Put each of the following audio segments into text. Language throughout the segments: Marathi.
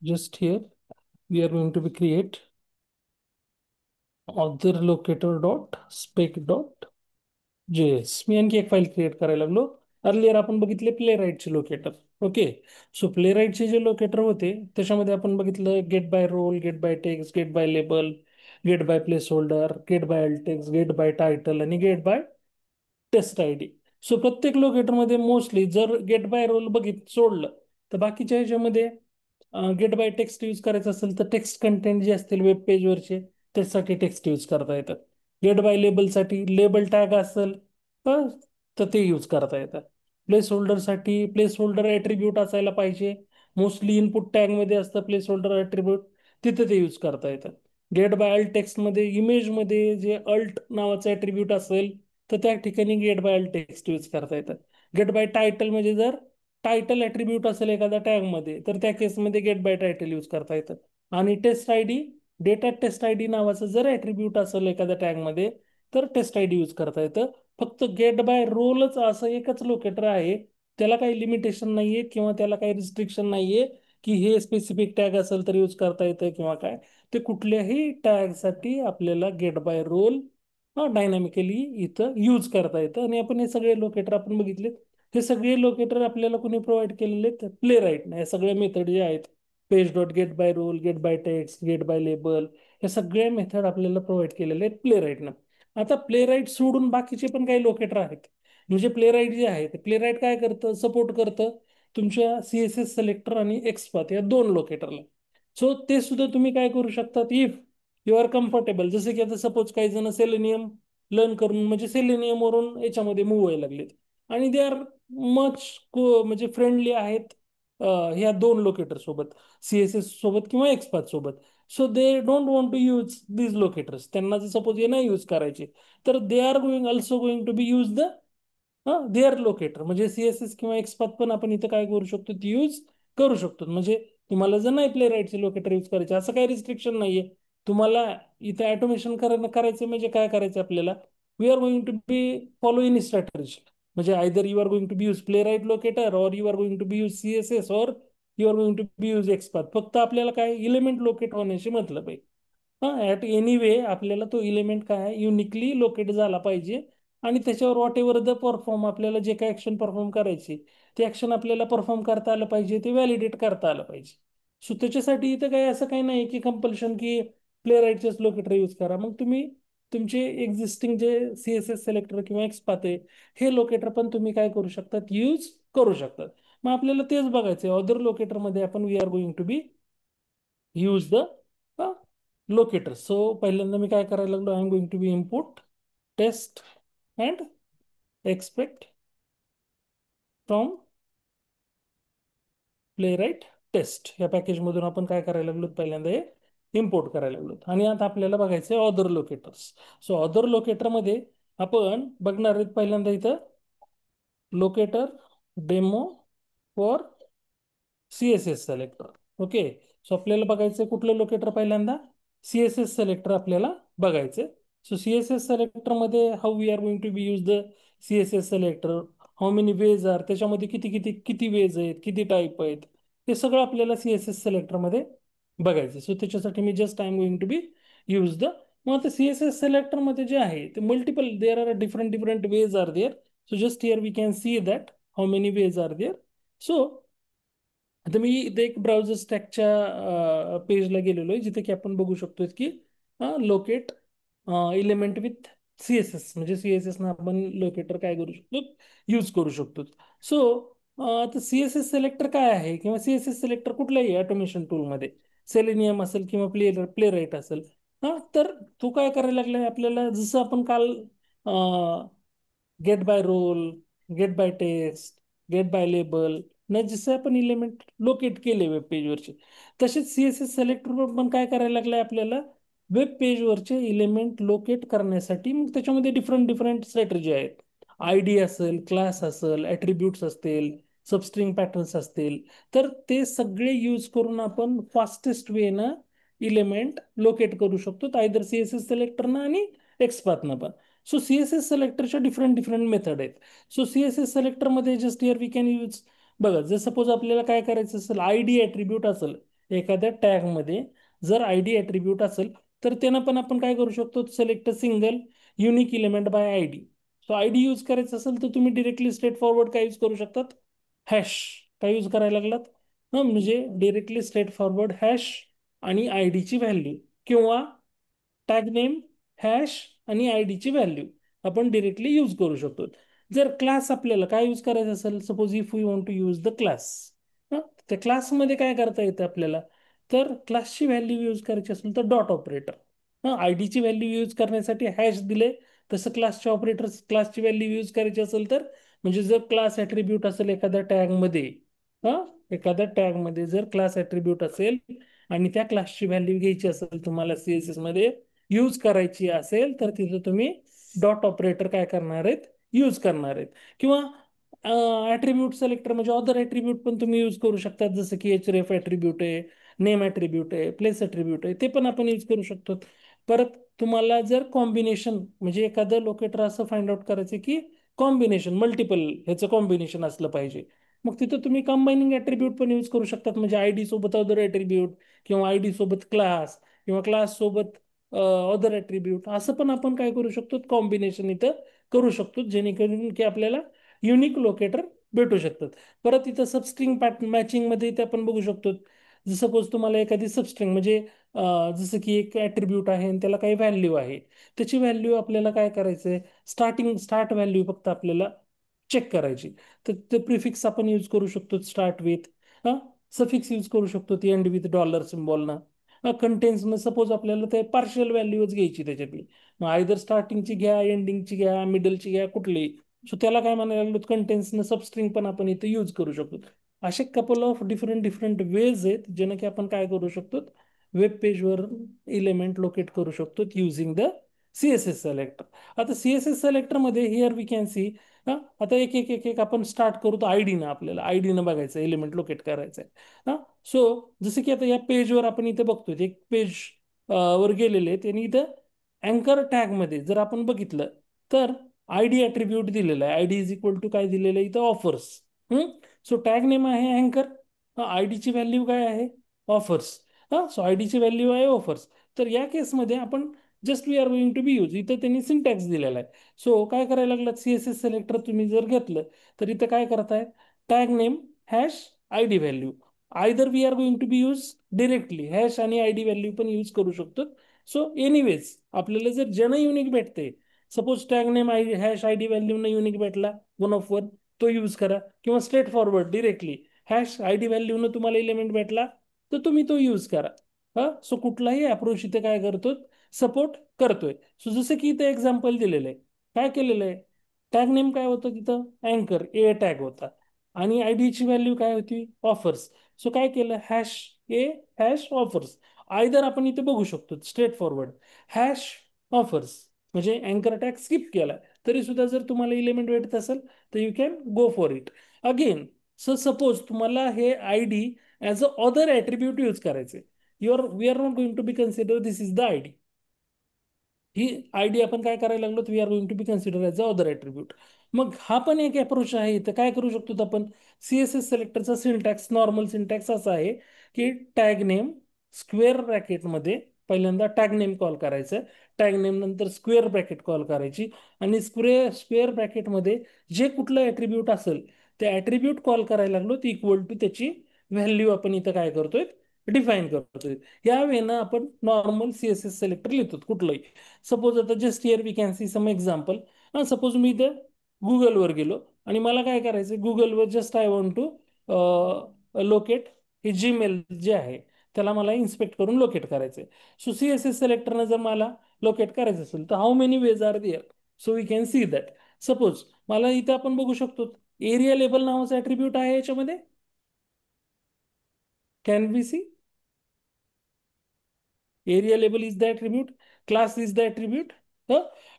Just here we are going to be create author locator dot spec dot js. मी आणखी एक फाईल क्रिएट करायला लागलो. अर्लियर आपण बघितले प्ले राईटचे लोकेटर. ओके. सो प्ले राईटचे जे लोकेटर होते त्याच्यामध्ये आपण बघितलं get by role, get by text, get by label, get by placeholder, get by text, get by title आणि get by test I D. So प्रत्येक लोकेटरमध्ये मोस्टली जर गेट बाय रोल सोडलं तर बाकीच्या ह्याच्यामध्ये गेट बाय टेक्स्ट यूज करायचं असेल तर टेक्स्ट कंटेंट जे असतील वेब पेजवरचे त्यासाठी टेक्स्ट यूज करता येतात. गेट बाय लेबलसाठी लेबल टॅग असेल तर तर ते यूज करता येतात. प्लेस होल्डरसाठी प्लेस होल्डर ॲट्रिब्यूट असायला पाहिजे. मोस्टली इनपुट टॅगमध्ये असतं प्लेस होल्डर ॲट्रिब्यूट, तिथे ते यूज करता येतात. गेट बाय अल्ट टेक्स्टमध्ये इमेजमध्ये जे अल्ट नावाचं ॲट्रिब्यूट असेल तर त्या ठिकाणी get by alt text use करता येतात. गेट बाय टायटल म्हणजे जर टायटल ॲट्रिब्यूट असेल एखाद्या टॅगमध्ये तर त्या केसमध्ये गेट बाय टायटल यूज करता येतं. आणि test I D, data test I D नावाचं जर ॲट्रिब्यूट असेल एखाद्या टॅगमध्ये तर टेस्ट आय डी यूज करता येतं. फक्त गेट बाय रोलच असं एकच लोकेटर आहे, त्याला काही लिमिटेशन नाहीये किंवा त्याला काही रिस्ट्रिक्शन नाहीये की हे स्पेसिफिक टॅग असेल तर यूज करता येतं किंवा काय. ते कुठल्याही टॅगसाठी आपल्याला गेट बाय रोल डायनामिकली इथं यूज करता येतं. आणि आपण हे सगळे लोकेटर आपण बघितले. हे सगळे लोकेटर आपल्याला कोणी प्रोव्हाइड केलेले आहेत प्ले राईट ना. या सगळ्या मेथड जे आहेत page dot get by role, get by text, get by label, या सगळ्या मेथड आपल्याला प्रोव्हाइड केलेले आहेत प्ले राईट ना. आता प्ले राईट सोडून बाकीचे पण काही लोकेटर आहेत. म्हणजे प्ले राईट जे आहे ते प्ले राईट काय करतं, सपोर्ट करतं तुमच्या CSS सिलेक्टर आणि एक्सपाथ या दोन लोकेटरला. सो ते सुद्धा तुम्ही काय करू शकतात इफ यू आर कम्फर्टेबल. जसे की आता सपोज काही जण सेलेनियम लर्न करून म्हणजे सेलेनियम वरून याच्यामध्ये मूव्ह व्हायला लागलेत आणि दे आर मच म्हणजे फ्रेंडली आहेत ह्या दोन लोकेटर सोबत, CSS सोबत किंवा एक्सपाथ सोबत. So they don't want to use these locators. त्यांना जर सपोज हे नाही यूज करायचे तर they are going to be use the their locator. म्हणजे CSS किंवा एक्सपाथ पण आपण इथं काय करू शकतो ती यूज करू शकतो. म्हणजे तुम्हाला जर नाही प्ले राईटचे लोकेटर यूज करायचे असं काही रिस्ट्रिक्शन नाहीये. तुम्हाला इथे ऑटोमेशन करायचं म्हणजे काय करायचं आपल्याला, we are going to be follow in strategy. म्हणजे either you are going to be use Playwright locator और you are going to be use CSS और you are going to be use XPath. फक्त आपल्याला काय इलिमेंट लोकेट होण्याशी मतलब आहे. ऍट एनी वे आपल्याला तो इलिमेंट काय आहे युनिकली लोकेट झाला पाहिजे आणि त्याच्यावर व्हॉट एव्हर द परफॉर्म आपल्याला जे काय ऍक्शन परफॉर्म करायची ते ऍक्शन आपल्याला परफॉर्म करता आलं पाहिजे, ते व्हॅलिडेट करता आलं पाहिजे. सो त्याच्यासाठी इथं काही असं काही नाही की कंपल्शन की प्ले राईटचेच लोकेटर यूज करा. मग तुम्ही तुमचे एक्झिस्टिंग जे CSS सिलेक्टर किंवा एक्सपाथ आहे हे लोकेटर पण तुम्ही काय करू शकतात यूज करू शकतात. मग आपल्याला तेच बघायचं आहे अदर लोकेटरमध्ये आपण we are going to be use the locator. So पहिल्यांदा मी काय करायला लागलो, I am going to be input test and expect from Playwright test या पॅकेजमधून आपण काय करायला लागलो पहिल्यांदा हे इम्पोर्ट करायला लागलो. आणि आता आपल्याला बघायचं आहे अदर लोकेटर्स. सो अदर लोकेटरमध्ये आपण बघणार आहेत पहिल्यांदा इथं locator demo for CSS selector. Okay. So आपल्याला बघायचं कुठलं लोकेटर पहिल्यांदा CSS सिलेक्टर आपल्याला बघायचं. सो CSS सिलेक्टर मध्ये how we are going to be use the CSS selector, how many ways are, त्याच्यामध्ये किती किती किती वेज आहेत, किती टाईप आहेत, हे सगळं आपल्याला CSS सिलेक्टर मध्ये बघायचं. सो त्याच्यासाठी मी just I am going to be use the. मग आता CSS सिलेक्टर मध्ये जे आहे ते multiple there are different different ways are there. So just here we can see that how many ways are there. So आता मी इथे एक ब्राउझर स्टॅकच्या पेजला गेलेलो आहे जिथे की आपण बघू शकतो की लोकेट इलिमेंट विथ CSS म्हणजे CSS ना आपण लोकेटर काय करू शकतो यूज करू शकतो. सो आता CSS सिलेक्टर काय आहे किंवा CSS सिलेक्टर कुठल्याही ऑटोमेशन टूलमध्ये सेलेनियम असेल किंवा प्ले राईट असेल तर तो काय करायला लागलाय आपल्याला जसं आपण काल get by role, get by text, get by label नाही जसं आपण इलिमेंट लोकेट केले वेब पेजवरचे तसेच CSS सिलेक्टर पण काय करायला लागलंय आपल्याला वेब पेजवरचे इलिमेंट लोकेट करण्यासाठी. मग त्याच्यामध्ये डिफरंट डिफरंट स्ट्रॅटेजी आहेत. ID असेल, क्लास असेल, ॲट्रिब्यूट्स असतील, सबस्ट्रिंग पॅटर्न्स असतील, तर ते सगळे यूज करून आपण फास्टेस्ट वेनं इलिमेंट लोकेट करू शकतो आयदर CSS सिलेक्टरनं आणि एक्सपाथनं पण. सो CSS सिलेक्टरच्या डिफरंट डिफरंट मेथड आहेत. सो CSS सिलेक्टरमध्ये just here we can use बघा जर सपोज आपल्याला काय करायचं असेल ID ॲट्रिब्यूट असेल एखाद्या टॅगमध्ये जर आय डी ॲट्रिब्यूट असेल तर त्यांना पण आपण काय करू शकतो, select a single unique element by I D. So I D use करायचं असेल तर तुम्ही डिरेक्टली स्ट्रेट फॉरवर्ड काय यूज करू शकतात, हॅश. काय यूज करायला लागलात, म्हणजे डिरेक्टली स्ट्रेट फॉरवर्ड हॅश आणि आय डीची व्हॅल्यू, किंवा टॅग नेम हॅश आणि आय डीची व्हॅल्यू आपण डिरेक्टली यूज करू शकतो. जर क्लास आपल्याला काय यूज करायचं असेल, suppose if we want to use the class, त्या क्लासमध्ये काय करता येतं आपल्याला, तर क्लासची व्हॅल्यू यूज करायची असेल तर डॉट ऑपरेटर. आय डीची व्हॅल्यू यूज करण्यासाठी हॅश दिले, तसं क्लासच्या ऑपरेटर क्लासची व्हॅल्यू यूज करायची असेल तर, म्हणजे जर क्लास ॲट्रिब्यूट असेल एखाद्या टॅगमध्ये, हा एखाद्या टॅगमध्ये जर क्लास ॲट्रिब्यूट असेल आणि त्या क्लासची व्हॅल्यू घ्यायची असेल तुम्हाला सीएसएस मध्ये यूज करायची असेल, तर तिथे तुम्ही डॉट ऑपरेटर काय करणार आहेत, यूज करणार आहेत. किंवा ॲट्रिब्यूट सिलेक्टर म्हणजे अदर ॲट्रिब्यूट पण तुम्ही यूज करू शकता, जसं की एचरेफ ॲट्रिब्यूट आहे, नेम ॲट्रिब्यूट आहे, प्लेस ॲट्रिब्यूट आहे, ते पण आपण यूज करू शकतो. परत तुम्हाला जर कॉम्बिनेशन म्हणजे एखादं लोकेटर असं फाइंड आउट करायचं की कॉम्बिनेशन मल्टिपल ह्याचं कॉम्बिनेशन असलं पाहिजे, मग तिथं तुम्ही कंबायनिंग ॲट्रिब्यूट पण यूज करू शकतात. म्हणजे आय डी सोबत अदर ॲट्रिब्यूट, किंवा आय डी सोबत क्लास, किंवा क्लास सोबत अदर ॲट्रिब्यूट, असं पण आपण काय करू शकतो, कॉम्बिनेशन इथं करू शकतो, जेणेकरून की आपल्याला युनिक लोकेटर भेटू शकतात. परत इथं सबस्ट्रिंग मॅचिंग मध्ये इथे आपण बघू शकतो, सपोज तुम्हाला एखादी सबस्ट्रिंग म्हणजे जसं की एक ॲट्रिब्यूट आहे आणि त्याला काही व्हॅल्यू आहे, त्याची व्हॅल्यू आपल्याला काय करायचंय, स्टार्ट व्हॅल्यू फक्त आपल्याला चेक करायची. तर ते प्रिफिक्स आपण यूज करू शकतो, स्टार्ट विथ, हा सफिक्स यूज करू शकतो ती एंड विथ डॉलर सिम्बॉलना. कंटेन्स मग सपोज आपल्याला ते पार्शियल व्हॅल्यूच घ्यायची त्याच्यातली, मग आयदर स्टार्टिंगची घ्या, एंडिंगची घ्या, मिडलची घ्या, कुठली. सो त्याला काय म्हणायला लागलो, कंटेन्सनं सबस्ट्रिंग पण आपण इथे यूज करू शकतो. असे couple of different different veg आहेत ज्यानं की आपण काय करू शकतो, वेब पेजवर इलेमेंट लोकेट करू शकतो युझिंग द सीएसएस सिलेक्टर. आता सीएसएस सिलेक्टर मध्ये हिअर वी कॅन सी, आता एक एक एक एक आपण स्टार्ट करू तर आयडीनं, आपल्याला आयडीनं बघायचं एलिमेंट लोकेट करायचं आहे. सो जसं की आता या पेजवर आपण इथे बघतोय, एक पेज वर गेलेले आहेत आणि इथं अँकर टॅगमध्ये जर आपण बघितलं तर आय डी ॲट्रिब्यूट दिलेला आहे. I D is equal to काय दिलेलं आहे इथं, ऑफर्स. सो टॅग नेम आहे अँकर, आय डीची व्हॅल्यू काय आहे, ऑफर्स. सो आय डीची व्हॅल्यू आहे ऑफर्स. तर या केसमध्ये आपण just we are going to be use, इथं त्यांनी सिंटॅक्स दिलेला आहे. सो काय करायला लागलं, सीएसएस सिलेक्टर तुम्ही जर घेतलं तर इथं काय करताय, tag name hash I D value, either we are going to be use directly hash आणि आय डी व्हॅल्यू पण यूज करू शकतो. सो एनिवेज आपल्याला जर ज्यानं युनिक भेटते, suppose tag name hash I D value न युनिक भेटला 1 of 1, तो यूज करा. किंवा straight forward directly hash I D value न तुम्हाला एलिमेंट भेटला तर तुम्ही तो यूज करा. सो कुठलाही अप्रोच इथे काय करतो, सपोर्ट करतोय. सो जसं की इथे एक्झाम्पल दिलेलं आहे, काय केलेलं आहे, टॅग नेम काय होतं तिथं, अँकर ए टॅग होता आणि आय डीची व्हॅल्यू काय होती, ऑफर्स. सो काय केलं, हॅश ए हॅश ऑफर्स. आयदर आपण इथे बघू शकतो स्ट्रेट फॉरवर्ड हॅश ऑफर्स, म्हणजे अँकर टॅग स्किप केला तरी सुद्धा जर तुम्हाला इलिमेंट भेटत असेल तर you can go for it again. So suppose तुम्हाला हे I D as a other attribute use करायचे, we are not going to be consider this is the I D. ही आय डी आपण काय करायला लागलो, we are going to be consider as a other attribute. मग हा पण एक अप्रोच आहे. तर काय करू शकतो आपण, सीएसएस सिलेक्टरचा सिंटॅक्स, नॉर्मल सिंटॅक्स असा आहे की टॅग नेम स्क्वेअर ब्रॅकेटमध्ये पहिल्यांदा टॅग नेम कॉल करायचं, टॅग नेम नंतर स्क्वेअर ब्रॅकेट कॉल करायची, आणि स्क्वेअर ब्रॅकेटमध्ये जे कुठलं ॲट्रिब्यूट असेल ते ॲट्रिब्यूट कॉल करायला लागलो, ती इक्वल टू त्याची व्हॅल्यू आपण इथं काय करतोय, डिफाईन करतोय. या वेळेनं आपण नॉर्मल सीएसएस सिलेक्टर लिहितो कुठलंही. सपोज आता just here we can see some example. Suppose मी इथं गुगलवर गेलो आणि मला काय करायचं, गुगलवर just I want to locate हे जीमेल जे आहे त्याला मला इन्स्पेक्ट करून लोकेट करायचंय. सो सीएसएस सिलेक्टरनं जर मला लोकेट करायचं असेल तर how many ways are there, so we can see that. Suppose मला इथं आपण बघू शकतो एरिया लेबल नावाचा ॲट्रिब्यूट आहे याच्यामध्ये, can we see, area label is the attribute, class is the attribute.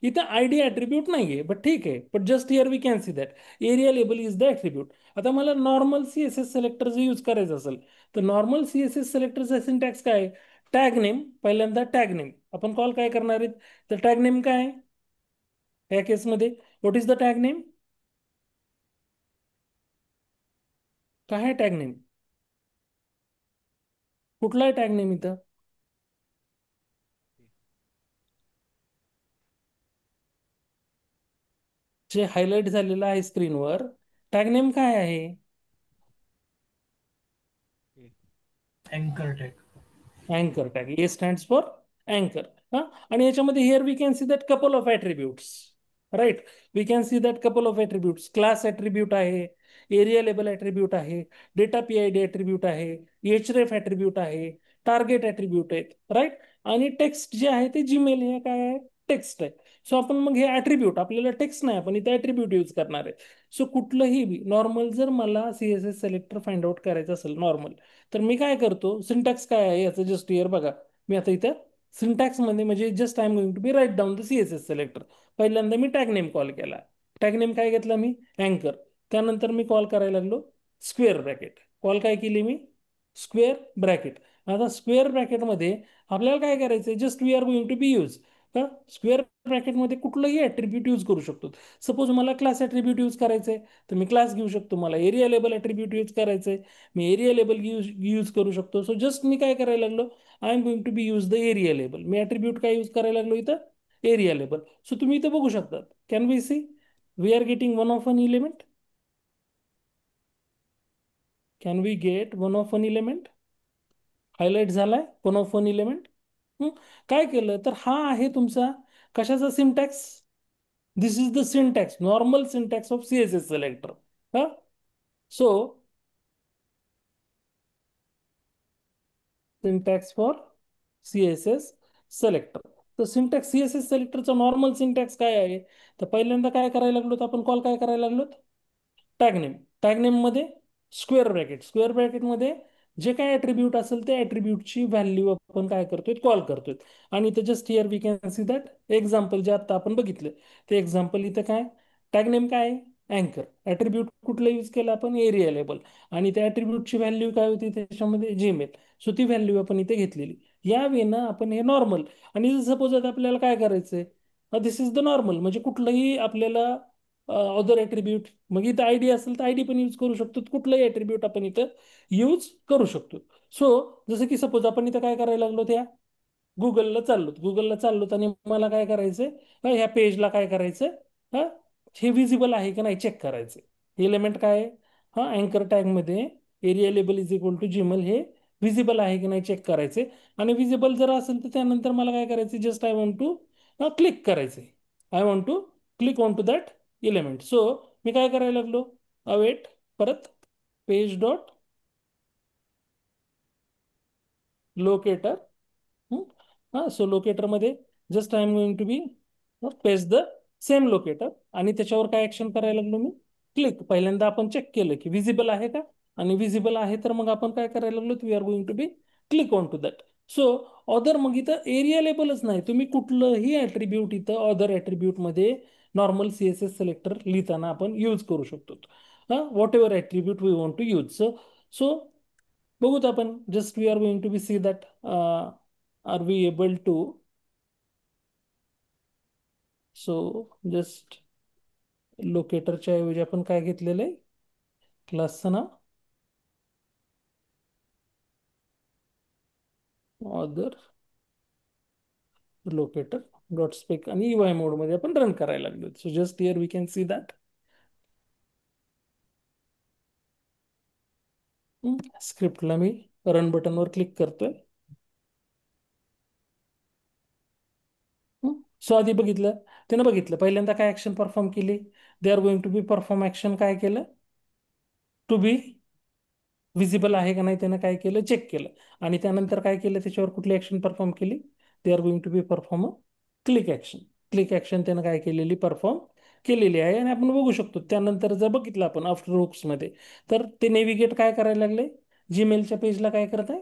इथं आय डी ॲट्रिब्यूट नाहीये बट ठीक आहे, but just here we can see that area label is the attribute. आता मला normal C S S selector जर यूज करायचं असेल तर नॉर्मल सी एस एस सिलेक्टरचा सिंटॅक्स काय आहे, टॅग नेम, पहिल्यांदा टॅग नेम आपण कॉल काय करणार आहेत, तर टॅग नेम काय आहे या केसमध्ये, what is the tag name, काय आहे टॅग नेम, कुठला आहे टॅग नेम इथं? जे हायलाइट झालेलं आहे स्क्रीनवर, टॅग नेम काय आहे? अँकर टॅग. अँकर टॅग. ए स्टँड्स फॉर अँकर. हा. आणि याच्यामध्ये here we can see that couple of attributes. Right. We can see that couple of attributes. Class attribute आहे, एरिया लेबल ॲट्रिब्यूट आहे, डेटा पीआयडी ॲट्रिब्यूट आहे, एचरेफ ॲट्रिब्यूट आहे, टार्गेट ॲट्रिब्यूट आहेत. राईट. आणि टेक्स्ट जे आहे ते जीमेल हे काय आहे? टेक्स्ट आहे. सो आपण मग हे ॲट्रिब्यूट, आपल्याला टेक्स्ट नाही, आपण इथे ॲट्रिब्यूट यूज करणार आहे. सो कुठलंही नॉर्मल जर मला सीएसएस सिलेक्टर फाइंड आउट करायचं असेल नॉर्मल, तर मी काय करतो, सिंटॅक्स काय आहे याचं जस्ट हिअर बघा. मी आता इथं सिंटॅक्स मध्ये म्हणजे just I am going to be write down the CSS selector. पहिल्यांदा मी टॅग नेम कॉल केला. टॅग नेम काय घेतला मी? अँकर. त्यानंतर मी कॉल करायला लागलो स्क्वेअर ब्रॅकेट. कॉल काय केली मी? Square bracket. आता स्क्वेअर ब्रॅकेटमध्ये आपल्याला काय करायचंय, just we are going to be use का स्क्वेअर ब्रॅकेटमध्ये कुठलंही ॲट्रिब्यूट यूज करू शकतो. सपोज मला क्लास ॲट्रिब्यूट यूज करायचंय तर मी क्लास घेऊ शकतो. मला एरिया लेबल ॲट्रिब्यूट यूज करायचंय, मी एरिया लेबल यूज करू शकतो. सो जस्ट मी काय करायला लागलो, I am going to be use the area label. मी ॲट्रिब्यूट काय यूज करायला लागलो इथं? Area label. सो तुम्ही इथं बघू शकता, can we see we are getting one of an element. Can we get one of an element? Highlight झालाय वन ऑफ वन इलिमेंट. काय केलं तर हा आहे तुमचा कशाचा syntax? This is the syntax, normal syntax of CSS selector. हा. So syntax for CSS selector. तर सिंटॅक्स सीएसएस सिलेक्टरचा नॉर्मल सिंटॅक्स काय आहे? तर पहिल्यांदा काय करायला लागलो, तर आपण कॉल काय करायला लागलो? Tag name. टॅग नेम मध्ये स्क्वेअर ब्रॅकेट. स्क्वेअर ब्रॅकेटमध्ये जे काय ॲट्रिब्यूट असेल त्या ॲट्रिब्यूटची व्हॅल्यू आपण काय करतोय? कॉल करतोय. आणि इथं just here we can see that example जे आता आपण बघितलं ते एक्झाम्पल इथं काय? टॅग नेम काय आहे? अँकर. ॲट्रिब्यूट कुठलं यूज केलं आपण? Area label. आणि त्या ॲट्रिब्यूटची व्हॅल्यू काय होती त्याच्यामध्ये? जीमेल. सो ती व्हॅल्यू आपण इथे घेतलेली. या वेनं आपण हे नॉर्मल. आणि सपोज आता आपल्याला काय करायचंय, दिस इज द नॉर्मल म्हणजे कुठलंही आपल्याला अदर ॲट्रिब्यूट, मग इथं आयडी असेल तर आयडी पण यूज करू शकतो. कुठलंही ॲट्रिब्यूट आपण इथं यूज करू शकतो. सो जसं की सपोज आपण इथं काय करायला लागलो, त्या गुगलला चाललोत आणि मला काय करायचंय, ह्या पेजला काय करायचंय, हा, हे विजिबल आहे की नाही चेक करायचंय. एलिमेंट काय आहे? हा, अँकर टॅगमध्ये area label is equal to Gmail हे विजिबल आहे की नाही चेक करायचे. आणि विजिबल जर असेल तर त्यानंतर मला काय करायचं, just I want to click करायचे. I want to click on to that element. So मी काय करायला लागलो, अवेट, परत पेज डॉट लोकेटर. हां, सो लोकेटरमध्ये just I am going to be page the same locator. आणि त्याच्यावर काय ऍक्शन करायला लागलो मी? क्लिक. पहिल्यांदा आपण चेक केलं की विजिबल आहे का, आणि विजिबल आहे तर मग आपण काय करायला लागलो, we are going to be click on to that. So other, मग इथं एरिया लेबलच नाही, तुम्ही कुठलंही ॲट्रिब्यूट इथं ऑदर ॲट्रिब्यूटमध्ये नॉर्मल सीएसएस सिलेक्टर लिहिताना आपण यूज करू शकतो. Whatever attribute we want to use. So so बघूत आपण, just we are going to be see that are we able to. So just लोकेटरच्या ऐवजी आपण काय घेतलेलं आहे, क्लासचं नाव ऑदर लोकेटर डॉट स्पेक, आणि यूआय मोडमध्ये आपण रन करायला लागलो. So just here we can see that. स्क्रिप्टला मी रन बटनवर क्लिक करतोय. सो आधी बघितलं, त्यानं बघितलं पहिल्यांदा काय ऍक्शन परफॉर्म केली. They are going to be perform action. काय केलं? टू बी विजिबल आहे का नाही त्यानं काय केलं? चेक केलं. आणि त्यानंतर काय केलं, त्याच्यावर कुठली ऍक्शन परफॉर्म केली? They are going to be perform click action. Click action त्यानं काय केलेली? परफॉर्म केलेली आहे. आणि आपण बघू शकतो त्यानंतर जर बघितलं आपण आफ्टर हुक्समध्ये, तर ते नेव्हिगेट काय करायला लागले, जीमेलच्या पेजला काय करत आहे?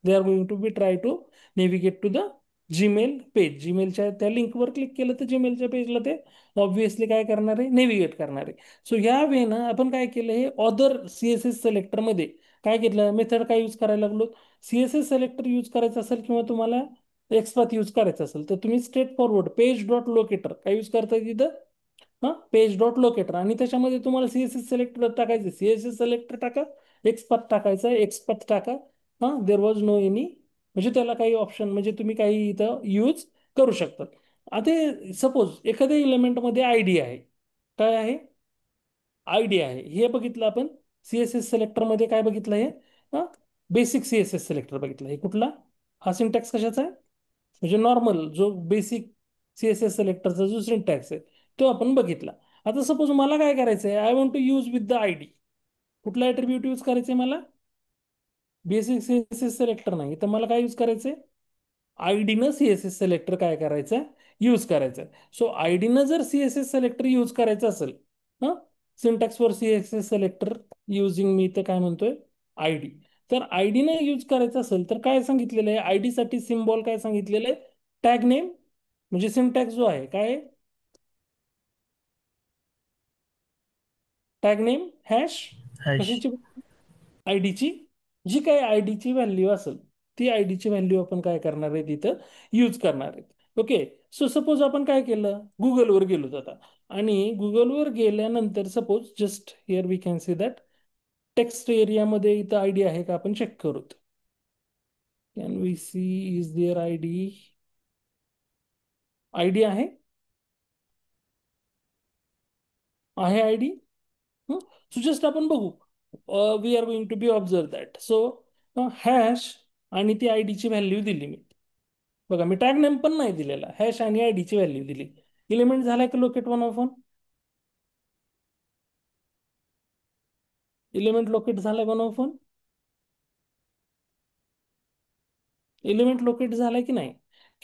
They are going to be try to navigate to the Gmail page. जीमेलच्या त्या लिंकवर क्लिक केलं तर जीमेलच्या पेजला ते ऑब्व्हियसली काय करणार आहे? नेव्हिगेट करणार आहे. सो ह्या वेनं आपण काय केलं, हे ऑदर सीएसएस सिलेक्टरमध्ये काय केलं, मेथड काय यूज करायला लागलो. सीएसएस सिलेक्टर यूज करायचं असेल किंवा तुम्हाला एक्सपाथ यूज करायचं असेल तर तुम्ही straight forward page dot locator काय यूज करताय तिथं, हां, पेज डॉट लोकेटर. आणि त्याच्यामध्ये तुम्हाला सीएसएस सिलेक्टर टाकायचं, सीएसएस सिलेक्टर टाका, एक्सपाथ टाकायचं, एक्सपाथ टाका, हा, देर वॉज नो एनी, म्हणजे त्याला काही ऑप्शन, म्हणजे तुम्ही काही इथं यूज करू शकतात. आता सपोज एखाद्या इलेमेंटमध्ये आयडी आहे. काय आहे? आयडी आहे हे बघितलं आपण. सीएसएस सिलेक्टरमध्ये काय बघितलं हे? हा, बेसिक सीएसएस सिलेक्टर बघितलं. हे कुठला? हा सिंटॅक्स कशाचा आहे? म्हणजे नॉर्मल जो बेसिक सीएसएस सिलेक्टरचा जो सिंटॅक्स आहे तो आपण बघितला. आता सपोज मला काय करायचं आहे, I want to use with the ID. कुठला ॲट्रिब्यूट यूज करायचं आहे मला? बेसिक सीएसएस सिलेक्टर नाही तर मला काय यूज करायचंय? आयडीनं सीएसएस सिलेक्टर काय करायचं? यूज करायचं. सो आयडीनं जर सीएसएस सिलेक्टर यूज करायचं असेल, हा, syntax for CSS selector using, मी तर काय म्हणतोय, आयडी. तर आयडीनं यूज करायचं असेल तर काय सांगितलेलं आहे? आयडी साठी सिम्बॉल काय सांगितलेलं आहे? Tag name. म्हणजे सिंटॅक्स जो आहे काय? Tag name hash hash. कशाची? आयडीची. जी काही आयडीची व्हॅल्यू असेल ती आयडीची व्हॅल्यू आपण काय करणार आहे तिथं यूज करणार आहेत. ओके. सो सपोज आपण काय केलं, गुगलवर गेलो आता, आणि गुगलवर गेल्यानंतर suppose just here we can see that text एरियामध्ये इथं आयडी आहे का आपण चेक करूत. Can we see is there ID? ID आहे, आहे आयडी. सो जस्ट आपण बघू, we are going to be observe that. So hash आणि ती आयडीची व्हॅल्यू दिली मी. बघा मी टॅग नेम पण नाही दिलेला, हॅश आणि आयडीची व्हॅल्यू दिली. इलिमेंट झालाय का locate one of one? Element locate झालाय one of one? Element locate झालाय की नाही?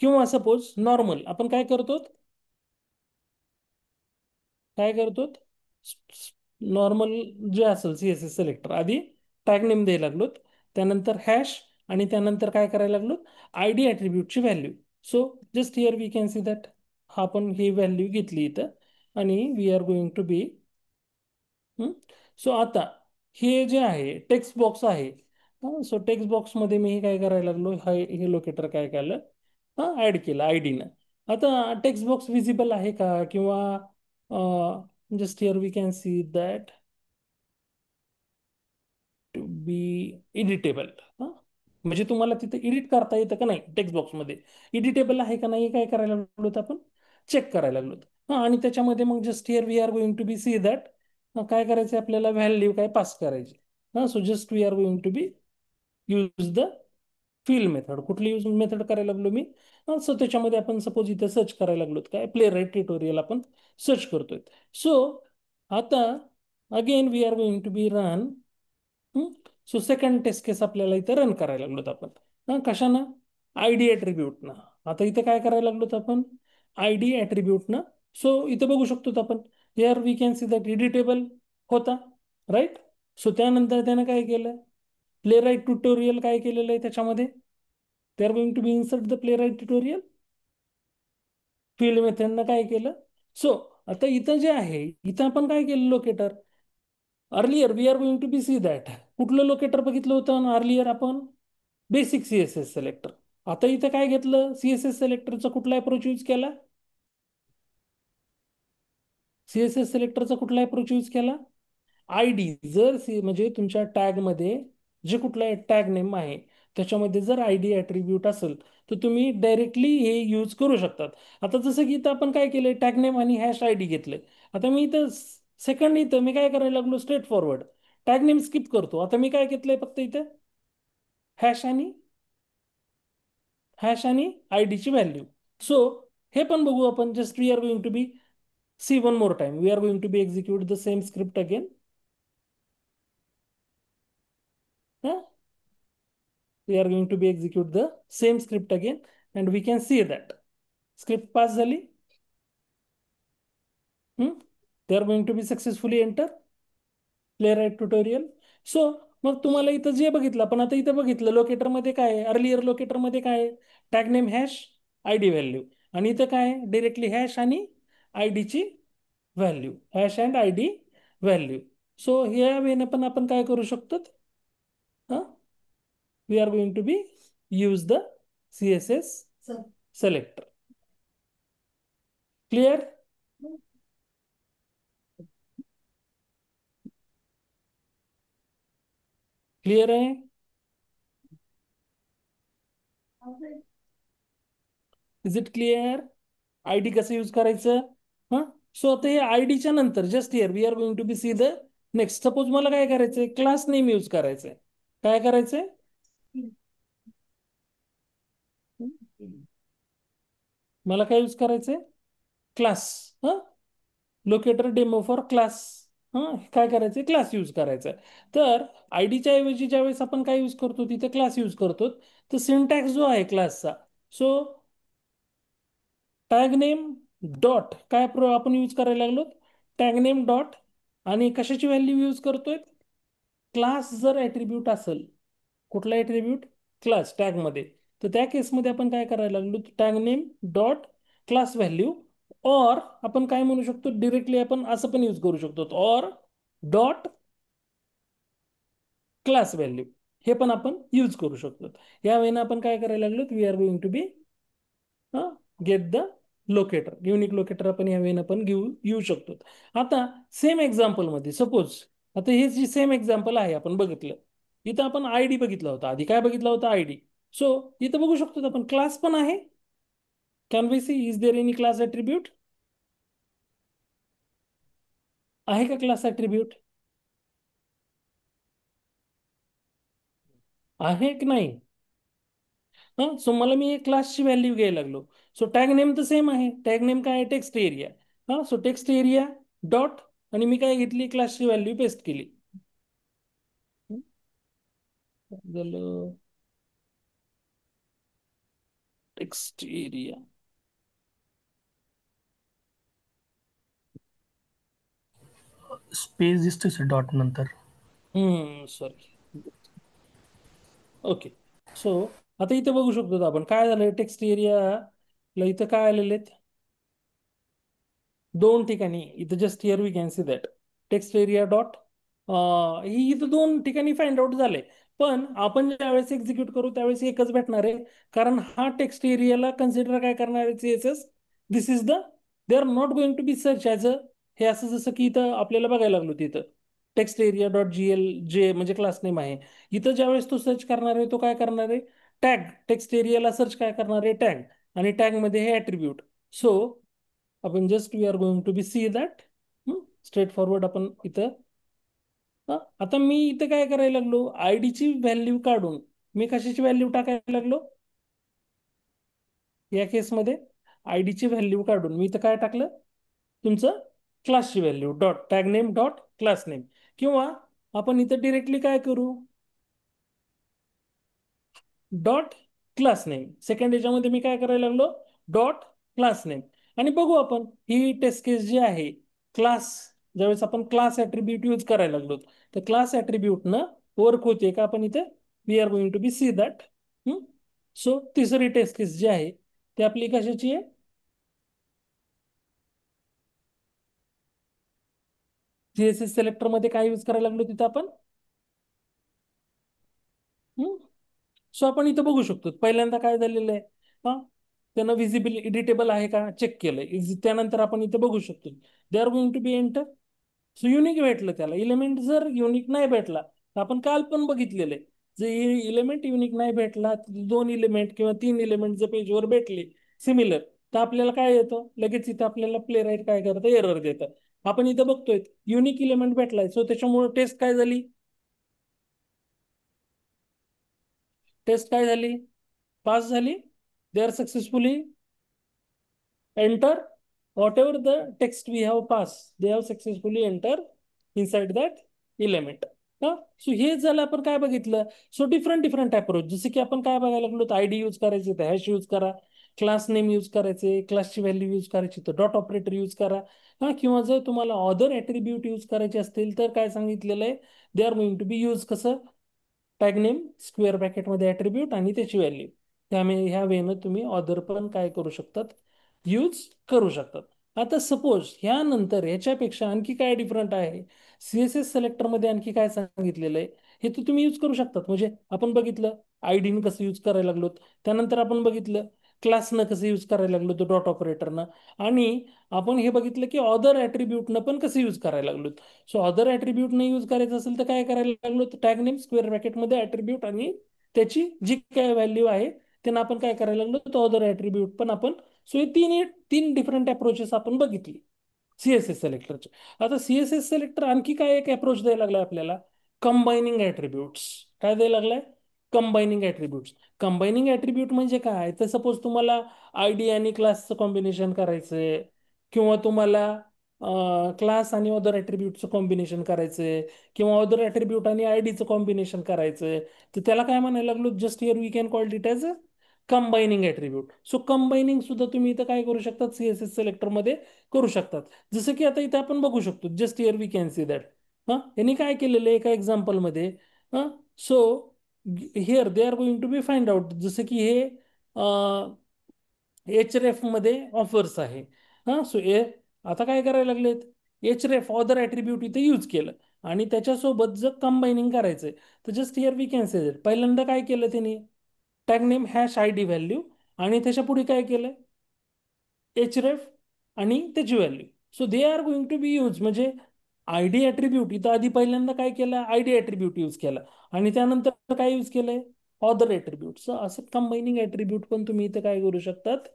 किंवा सपोज नॉर्मल आपण काय करतो, काय करतो, नॉर्मल जे असेल सीएसएस सिलेक्टर आधी टॅग नेम द्यायला लागलोत, त्यानंतर हॅश, आणि त्यानंतर काय करायला लागलो, आयडी ॲट्रिब्यूटची value. So just here we can see that आपण ही व्हॅल्यू घेतली इथं, आणि we are going to be. So आता हे जे आहे टेक्स्ट बॉक्स आहे, सो टेक्स्ट बॉक्समध्ये मी काय करायला लागलो, हे लोकेटर काय केलं, हां, ॲड केलं आयडीनं. आता टेक्स्ट बॉक्स विजिबल आहे का? किंवा just here we can see that to be editable. म्हणजे तुम्हाला तिथे एडिट करता येतं का नाही टेक्स्ट बॉक्समध्ये, एडिटेबल आहे का नाही, काय करायला लागलो आपण चेक करायला लागलो. हां, आणि त्याच्यामध्ये मग just here we are going to be see that काय करायचं आपल्याला, व्हॅल्यू काय पास करायची. हां, so just we are going to be use the fill method. कुठली यूज मेथड करायला लागलो मी? सो त्याच्यामध्ये आपण सपोज इथे सर्च करायला लागलो काय, प्ले राईट ट्युटोरियल आपण सर्च करतोय. सो आता again we are going to be run. So second test case आपल्याला इथं रन करायला लागलोत आपण. कशानं? आयडी ॲट्रिब्यूटनं. आता इथं काय करायला लागलोत आपण, आयडी ॲट्रिब्यूटनं. सो इथं बघू शकतो आपण, here we can see that editable होता, राईट. सो त्यानंतर त्यानं काय केलं, प्ले राईट ट्युटोरियल काय केलेलं आहे त्याच्यामध्ये, they are going to be insert the Playwright tutorial. Field मेथडनं काय केलं. सो आता इथं जे आहे, इथं आपण काय केलं, locator. Earlier we are going to be see that कुठलं लोकेटर बघितलं होतं अर्लियर आपण, बेसिक सीएसएस सिलेक्टर. आता इथं काय घेतलं, सीएसएस सिलेक्टरचा कुठला अप्रोच यूज केला, सीएसएस सिलेक्टरचा कुठला अप्रोच यूज केला, आयडी. जर म्हणजे तुमच्या टॅगमध्ये जे कुठला टॅग नेम आहे त्याच्यामध्ये जर आयडी ॲट्रिब्यूट असेल तर तुम्ही डायरेक्टली हे यूज करू शकतात. आता जसं की इथं आपण काय केलंय, टॅग नेम आणि हॅश आयडी घेतलंय. आता मी इथं सेकंड इथं मी काय करायला लागलो, straight forward tag name skip करतो. आता मी काय घेतलंय फक्त इथं हॅश आणि आयडीची व्हॅल्यू. सो हे पण बघू आपण. Just we are going to be see one more time, we are going to be execute the same script again. We are going to be execute the same script again, and we can see that script pass झाली. They are going to be successfully enter playwright tutorial. So मग तुम्हाला इथं जे बघितलं आपण, आता इथं बघितलं लोकेटर मध्ये काय आहे, अर्लियर लोकेटर मध्ये काय आहे, tag name hash ID value, आणि इथं काय आहे, डिरेक्टली हॅश आणि आयडीची value, hash and ID value. So ह्या वेने पण आपण काय करू शकतो, we are going to be use the CSS selector. Clear? Clear आहे? Is it clear? आयडी कसं यूज करायचं? हा. सो आता हे आयडीच्या नंतर just here we are going to be see the next. Suppose मला काय करायचंय, क्लास नेम यूज करायचंय. काय करायचंय? मला काय यूज करायचंय? क्लास. हा. Locator demo for class. हा. काय करायचंय? क्लास यूज करायचंय. तर आयडीच्या ऐवजी ज्यावेळेस आपण काय यूज करतो, तिथे क्लास यूज करतो. तर सिंटॅक्स जो आहे क्लासचा, सो टॅग नेम डॉट काय आपण यूज करायला लागलो? Tag name dot. आणि कशाची व्हॅल्यू यूज करतोय? क्लास जर ॲट्रिब्यूट असेल, कुठला ॲट्रिब्यूट? क्लास टॅगमध्ये. तर त्या केसमध्ये आपण काय करायला लागलो? Tag name dot class value. Or आपण काय म्हणू शकतो डिरेक्टली, आपण असं पण यूज करू शकतो, ऑर डॉट क्लास व्हॅल्यू. हे पण आपण यूज करू शकतो. या वेळेला आपण काय करायला लागलो? We are going to be get the locator. Unique locator आपण या वेळेला पण येऊ शकतो. आता सेम एक्झाम्पल मध्ये सपोज, आता हे जी सेम एक्झाम्पल आहे आपण बघितलं, इथं आपण आयडी बघितला होता. आधी काय बघितला होता? आयडी. सो इथं बघू शकतो आपण क्लास पण आहे. Can we see is there any class attribute? आहे का क्लास ॲट्रिब्यूट? आहे की नाही? हा. सो मला मी एक क्लासची व्हॅल्यू घ्यायला लागलो. सो टॅग नेम तर सेम आहे. टॅग नेम काय आहे? Text area. हा. सो टेक्स्ट एरिया डॉट, आणि मी काय घेतली? क्लासची व्हॅल्यू पेस्ट केली. झालं. Text area. स्पेस दिसतोय डॉट नंतर. सॉरी. ओके. सो आता इथे बघू शकतो आपण काय झालंय टेक्स्ट एरिया. इथं काय आलेले आहेत? दोन ठिकाणी. इथं just here we can see that text area dot, ही इथं दोन ठिकाणी फाइंड आउट झाले. पण आपण ज्यावेळेस एक्झिक्यूट करू त्यावेळेस एकच भेटणार आहे. कारण हा टेक्स्ट एरियाला कन्सिडर काय करणार आहे? CSS this is the, they are not going to be search as a, हे असं जसं की इथं आपल्याला बघायला लागलो तिथं टेक्स्ट एरिया डॉट जीएल जे म्हणजे क्लास नेम आहे. इथं ज्यावेळेस तो सर्च करणार आहे तो काय करणार आहे? टॅग. टेक्स्ट एरियाला सर्च काय करणार आहे? टॅग. आणि टॅग मध्ये हे ॲट्रिब्यूट. सो आपण just we are going to be see that straight forward आपण इथं. आता मी इथं काय करायला लागलो? आयडीची व्हॅल्यू काढून मी कशाची व्हॅल्यू टाकायला लागलो? या केसमध्ये आयडीची व्हॅल्यू काढून मी इथं काय टाकलं? तुमचं क्लासची value dot tag name dot class name. किंवा आपण इथं डिरेक्टली काय करू? Dot class name. सेकंड याच्यामध्ये मी काय करायला लागलो? Dot class name. आणि बघू आपण ही टेस्ट केस जी आहे क्लास, ज्यावेळेस आपण क्लास ॲट्रिब्यूट यूज करायला लागलो तर क्लास ॲट्रिब्यूटनं वर्क होते का? आपण इथे we are going to be see that. So तिसरी टेस्ट केस जी आहे ती आपली कशाची आहे? सीएसएस सिलेक्टर मध्ये काय यूज करायला लागलो तिथं आपण? सो आपण इथं बघू शकतो पहिल्यांदा काय झालेलं आहे. हा. त्यानं विजिबल एडिटेबल आहे का चेक केलंय. त्यानंतर आपण इथे बघू शकतो they are going to be enter. So unique भेटलं त्याला. इलिमेंट जर युनिक नाही भेटला तर आपण काल पण बघितलेलं आहे, जे इलिमेंट युनिक नाही भेटला, दोन इलिमेंट किंवा तीन इलिमेंट जर पेजवर भेटले सिमिलर, तर आपल्याला काय येतं? लगेच इथं आपल्याला प्ले राईट काय करतं? एरर देतं. आपण इथं बघतोय युनिक इलिमेंट भेटलाय. सो त्याच्यामुळे टेस्ट काय झाली? टेस्ट काय झाली? पास झाली. They are successfully enter whatever the text we have passed, they have successfully enter inside that element. हा. सो हे झालं आपण काय बघितलं? So different different approach. जसे की आपण काय बघायला लागलो? आयडी यूज करायचे तर हॅश यूज करा, क्लास नेम यूज करायचे, क्लासची व्हॅल्यू यूज करायची तर डॉट ऑपरेटर यूज करा. हा. किंवा जर तुम्हाला अदर ॲट्रिब्यूट यूज करायचे असतील तर काय सांगितलेलं आहे? They are going to be use कसं? टॅग नेम स्क्वेअर ब्रॅकेटमध्ये ॲट्रिब्यूट आणि त्याची व्हॅल्यू. त्यामुळे ह्या वेळेनं तुम्ही ऑदर पण काय करू शकतात? यूज करू शकतात. आता सपोज ह्यानंतर ह्याच्यापेक्षा आणखी काय डिफरंट आहे? सीएसएस सिलेक्टरमध्ये आणखी काय सांगितलेलं आहे हे तर तुम्ही यूज करू शकतात. म्हणजे आपण बघितलं आयडीनं कसं यूज करायला लागलो, त्यानंतर आपण बघितलं क्लासनं कसं यूज करायला लागलो तो डॉट ऑपरेटरनं, आणि आपण हे बघितलं की ऑदर ॲट्रिब्यूटनं पण कसं यूज करायला लागलो. सो अदर ॲट्रिब्यूटनं यूज करायचं असेल तर काय करायला लागलो? तर टॅग नेम स्क्वेअर ब्रॅकेटमध्ये ॲट्रिब्यूट आणि त्याची जी काय व्हॅल्यू आहे त्यांना आपण काय करायला लागलो, तो अदर ऍट्रीब्यूट पण आपण. सो हे तीन डिफरंट अप्रोचेस आपण बघितली सीएसएस सिलेक्टरचे. आता सीएसएस सिलेक्टर आणखी काय एक अप्रोच द्यायला लागलाय आपल्याला, कंबायनिंग ऍट्रिब्यूट्स. काय द्यायला लागलाय, कंबायनिंग ऍट्रिब्यूट्स. कंबायनिंग ऍट्रिब्यूट म्हणजे काय, तर सपोज तुम्हाला आयडी आणि क्लासचं कॉम्बिनेशन करायचंय, किंवा तुम्हाला क्लास आणि अदर ऍट्रिब्यूटचं कॉम्बिनेशन करायचंय, किंवा अदर ऍट्रिब्यूट आणि आयडीचं कॉम्बिनेशन करायचंय, तर त्याला काय म्हणायला लागलो, just here we can call it as a combining attribute. So combining सुद्धा तुम्ही इथं काय करू शकतात, सीएसएस सिलेक्टर मध्ये करू शकतात. जसं की आता इथं आपण बघू शकतो, just here we can see that. हां, यांनी काय केलेलं आहे एका एक्झाम्पलमध्ये. हां, so here they are going to be find out, जसं की हे एच रेफ मध्ये ऑफर्स आहे. हां, सो आता काय करायला लागलेत, एच रेफ ऑदर ॲट्रिब्यूट इथे यूज केलं, आणि त्याच्यासोबत जर कंबाईनिंग करायचंय, तर just here we can say पहिल्यांदा काय केलं त्यांनी, tag name hash I D value, आणि त्याच्या पुढे काय केलं, एच रेफ आणि त्याची value. So they are going to be use, म्हणजे आय डी ॲट्रिब्यूट इथं आधी पहिल्यांदा काय केलं, आय डी ॲट्रिब्यूट यूज केला, आणि त्यानंतर काय यूज केलंय, ऑदर ॲट्रिब्यूट. सो असं कंबाईनिंग ॲट्रिब्यूट पण तुम्ही इथं काय करू शकतात,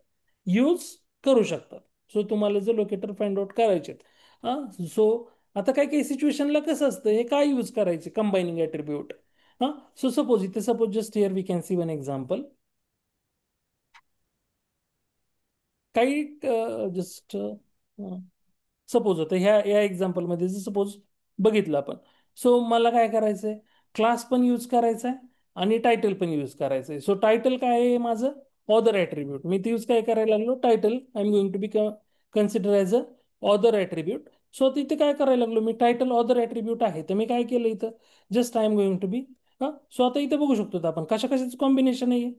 यूज करू शकतात. सो तुम्हाला जर लोकेटर फाइंड आउट करायचे, सो आता काय काही सिच्युएशनला कसं असतं, हे काय यूज करायचे कंबाईनिंग ॲट्रिब्यूट. हां, सो सपोज इथे, suppose just here we can see one example. काही जस्ट सपोज होतं ह्या एक्झाम्पलमध्ये, जर सपोज बघितलं आपण, सो मला काय करायचंय, क्लास पण यूज करायचा आहे आणि टायटल पण यूज करायचंय. सो टायटल काय आहे माझं, ऑदर ॲट्रिब्यूट. मी ते यूज काय करायला लागलो, title I am going to be consider as a other attribute. So तिथे काय करायला लागलो मी, टायटल ऑदर ॲट्रिब्यूट आहे, तर मी काय केलं इथं, just I am going to be. हां, सो आता इथे बघू शकतो आपण कशा कशाचं कॉम्बिनेशन आहे,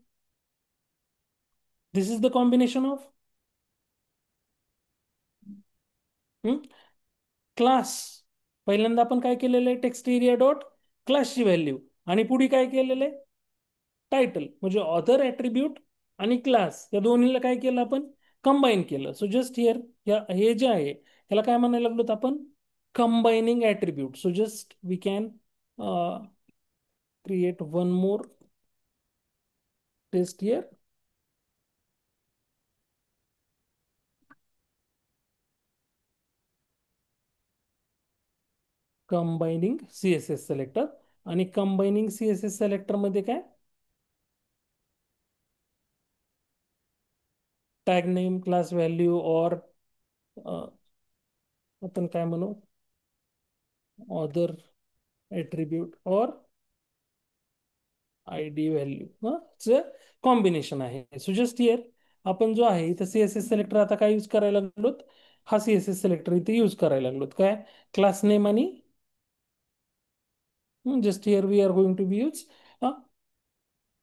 this is the combination of class. पहिल्यांदा आपण काय केलेलं आहे, टेक्स्ट एरिया डॉट क्लासची व्हॅल्यू, आणि पुढे काय केलेलं आहे, टायटल, म्हणजे ऑथर ॲट्रिब्यूट आणि क्लास या दोन्हीला काय केलं आपण, कंबाईन केलं. सो जस्ट हिअर, हे जे आहे ह्याला काय म्हणायला लागलो आपण, combining attribute. So just we can create one more test here. Combining C S S selector, आणि combining C S S selector मध्ये काय, टॅग नेम, क्लास व्हॅल्यू, और आपण काय म्हणू, ऑदर ॲट्रिब्यूट और आय डी व्हॅल्यू च कॉम्बिनेशन आहे. सो जस्ट हिअर आपण जो आहे इथं सीएसएस सिलेक्टर आता काय यूज करायला लागलोत, हा सीएसएस सिलेक्टर इथे यूज करायला लागलोत, काय, क्लास नेम आणि just here we are going to be use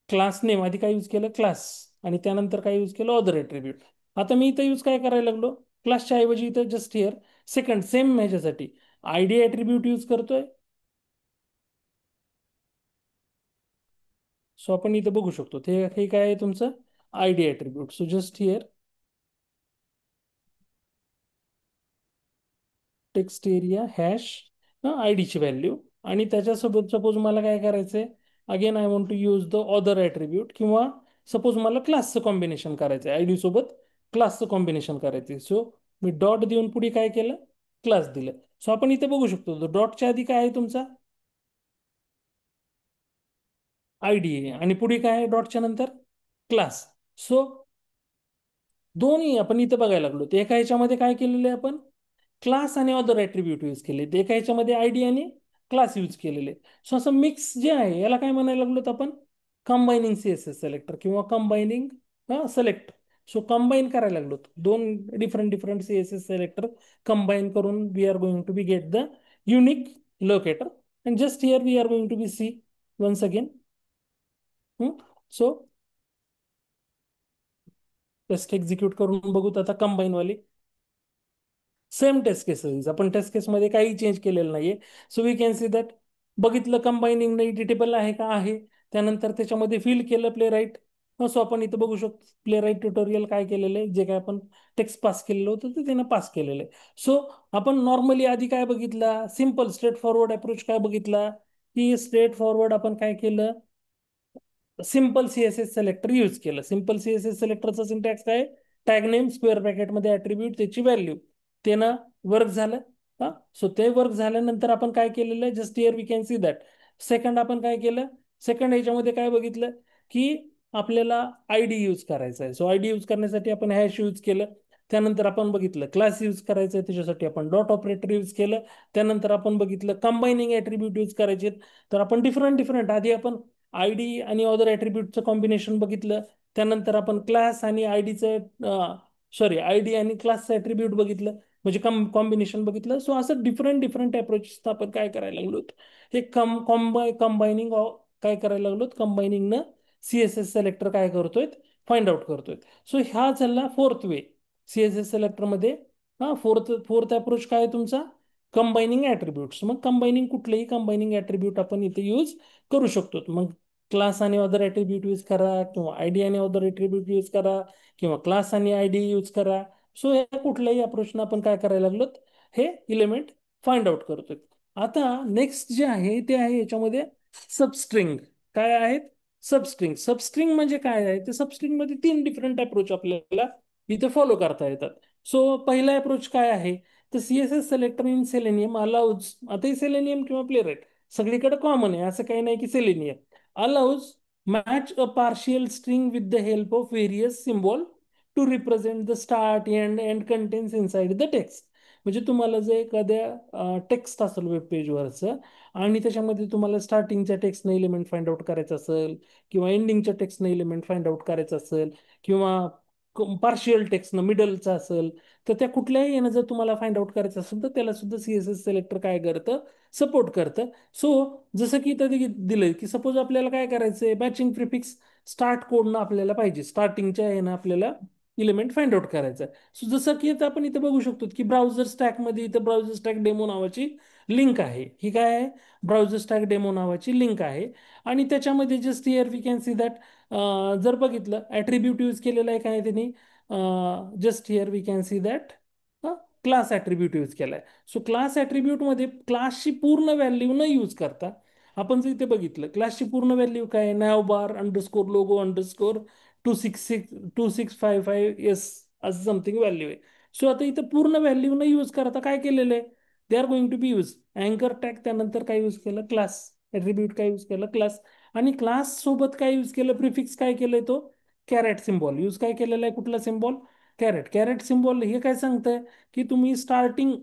class name. आधी काय यूज केलं, क्लास, आणि त्यानंतर काय यूज केलं, ऑदर ॲट्रिब्यूट. आता मी इथं यूज काय करायला लागलो, क्लासच्या ऐवजी इथं जस्ट हिअर सेकंड सेम ह्याच्यासाठी आय डी ॲट्रिब्यूट यूज करतोय. सो आपण इथं बघू शकतो, ते हे काय आहे तुमचं, I D attribute. So just here text area hash I डीची व्हॅल्यू, आणि त्याच्यासोबत सपोज मला काय करायचंय, again I want to use the other attribute, किंवा सपोज मला क्लासचं कॉम्बिनेशन करायचं आहे, आय डी सोबत क्लासचं कॉम्बिनेशन करायचं आहे. सो मी डॉट देऊन पुढे काय केलं, क्लास दिलं. सो आपण इथे बघू शकतो डॉटच्या आधी काय आहे तुमचा आय डी आहे, आणि पुढे काय आहे डॉटच्या नंतर क्लास. सो दोन्ही आपण इथं बघायला लागलो, ते एका ह्याच्यामध्ये काय केलेलं आहे आपण, क्लास आणि अदर ॲट्रिब्यूट यूज केले, एका ह्याच्यामध्ये आयडी आणि क्लास यूज केलेले. सो असं मिक्स जे आहे याला काय म्हणायला लागलो आपण, combining C S S selector किंवा कंबायनिंग सिलेक्ट. सो कंबाईन करायला लागलो, दोन different different C S S selector combine करून we are going to be get the unique locator. And just here we are going to be see once again. So test execute करून बघूत आता कंबाईन वाली, सेम टेस्ट केसेस, आपण टेस्ट केसमध्ये काही चेंज केलेलं नाहीये. So we can see that, बघितलं कंबाईनिंग नाही डिटेबल आहे का, आहे, त्यानंतर त्याच्यामध्ये फिल केलं प्ले राईट. सो आपण इथं बघू शकतो प्ले राईट ट्युटोरियल काय केलेलं आहे, जे काय आपण टेक्स्ट पास केलेलं होतं ते त्यानं पास केलेलं आहे. सो आपण नॉर्मली आधी काय बघितलं, सिम्पल स्ट्रेट फॉरवर्ड अप्रोच काय बघितला, की स्ट्रेट फॉरवर्ड आपण काय केलं, सिंपल सीएसएस सिलेक्टर यूज केलं. सिंपल सीएसएस सिलेक्टरचा सिंटॅक्स काय? टॅग नेम स्क्वेअर ब्रॅकेटमध्ये ॲट्रिब्यूट त्याची व्हॅल्यू, ते ना वर्क झालं. हा, सो ते वर्क झाल्यानंतर आपण काय केलेलं आहे, just here we can see that. Second आपण काय केलं, सेकंड ह्याच्यामध्ये काय बघितलं की आपल्याला आय डी यूज करायचा आहे. सो आय डी यूज करण्यासाठी आपण हॅश यूज केलं. त्यानंतर आपण बघितलं क्लास यूज करायचं आहे, त्याच्यासाठी आपण डॉट ऑपरेटर यूज केलं. त्यानंतर आपण बघितलं कंबायनिंग ॲट्रिब्यूट यूज करायचे, तर आपण डिफरंट डिफरंट आधी आपण आय डी आणि अदर ॲट्रिब्यूटचं कॉम्बिनेशन बघितलं. त्यानंतर आपण क्लास आणि आय डीचं सॉरी आय डी आणि क्लासचं ॲट्रिब्यूट बघितलं, म्हणजे कॉम्बिनेशन बघितलं. सो असं डिफरंट डिफरंट अप्रोचेस आपण काय करायला लागलो, हे कंबायनिंग काय करायला लागलो, कंबायनिंगनं सीएसएस सिलेक्टर काय करतोय, फाइंड आउट करतोय. सो हा झाला फोर्थ वे सीएसएस सिलेक्टरमध्ये. हा, फोर्थ फोर्थ अप्रोच काय आहे तुमचा, कंबायनिंग ॲट्रिब्यूट्स. मग कंबायनिंग कुठलेही कंबायनिंग ॲट्रिब्यूट आपण इथे यूज करू शकतो. मग क्लास आणि अदर ॲट्रिब्यूट यूज करा, किंवा आयडी आणि अदर ॲट्रिब्यूट यूज करा, किंवा क्लास आणि आयडी यूज करा. सो या कुठल्याही अप्रोचनं आपण काय करायला लागलो, हे इलिमेंट फाइंड आउट करतोय. आता नेक्स्ट जे आहे ते आहे याच्यामध्ये सबस्ट्रिंग. काय आहेत, सबस्ट्रिंग. सबस्ट्रिंग म्हणजे काय आहे, ते सबस्ट्रिंग मध्ये तीन डिफरंट अप्रोच आपल्याला इथे फॉलो करता येतात. सो पहिला अप्रोच काय आहे, तर CSS selector in selenium allows, आता हे सेलेनियम किंवा प्लेराइट सगळीकडे कॉमन आहे, असं काही नाही की Selenium. Allows match a partial string with the help of various symbol to represent the start end end contains inside the text. म्हणजे तुम्हाला जर एखाद्या टेक्स्ट असेल वेब पेजवरचं, आणि त्याच्यामध्ये तुम्हाला स्टार्टिंगच्या टेक्स्टनं एलिमेंट फाइंड आउट करायचं असेल, किंवा एंडिंगच्या टेक्स्टनं एलिमेंट फाइंड आउट करायचं असेल, किंवा पार्शियल टेक्स्टनं मिडलचं असेल, तर त्या कुठल्याही येणं जर तुम्हाला फाइंड आउट करायचं असेल तर त्याला सुद्धा सीएसएस सिलेक्टर काय करतं, सपोर्ट करतं. सो जसं की इथं दिलंय की सपोज आपल्याला काय करायचंय, मॅचिंग प्रिफिक्स स्टार्ट कोडनं आपल्याला पाहिजे, स्टार्टिंगच्या येणं आपल्याला इलिमेंट फाइंड आउट करायचं आहे. सो जसं की आता आपण इथे बघू शकतो की ब्राउझर स्टॅकमध्ये इथं ब्राउझर स्टॅक डेमो नावाची लिंक आहे. ही काय आहे, ब्राउझर स्टॅक डेमो नावाची लिंक आहे. आणि त्याच्यामध्ये just here we can see that, जर बघितलं ॲट्रिब्यूट यूज केलेला आहे काय त्यांनी, just here we can see that class attribute use केलाय. सो क्लास ॲट्रिब्यूटमध्ये क्लासची पूर्ण व्हॅल्यू न यूज करता आपण जर इथे बघितलं, क्लासची पूर्ण व्हॅल्यू काय, नॅव बार अंडरस्कोर लोगो अंडरस्कोर 2662555 असं समथिंग व्हॅल्यू आहे. सो आता इथं पूर्ण व्हॅल्यू न यूज करता काय केलेलं आहे, they are going to be use अँकर टॅग, त्यानंतर काय यूज केलं, क्लास ॲट्रिब्यूट काय यूज केलं, क्लास. आणि क्लास सोबत काय यूज केलं, प्रिफिक्स काय केलंय, तो कॅरेट सिम्बॉल यूज काय केलेला आहे, कुठला सिम्बॉल, कॅरेट. कॅरेट सिम्बॉल हे काय सांगतंय की तुम्ही स्टार्टिंग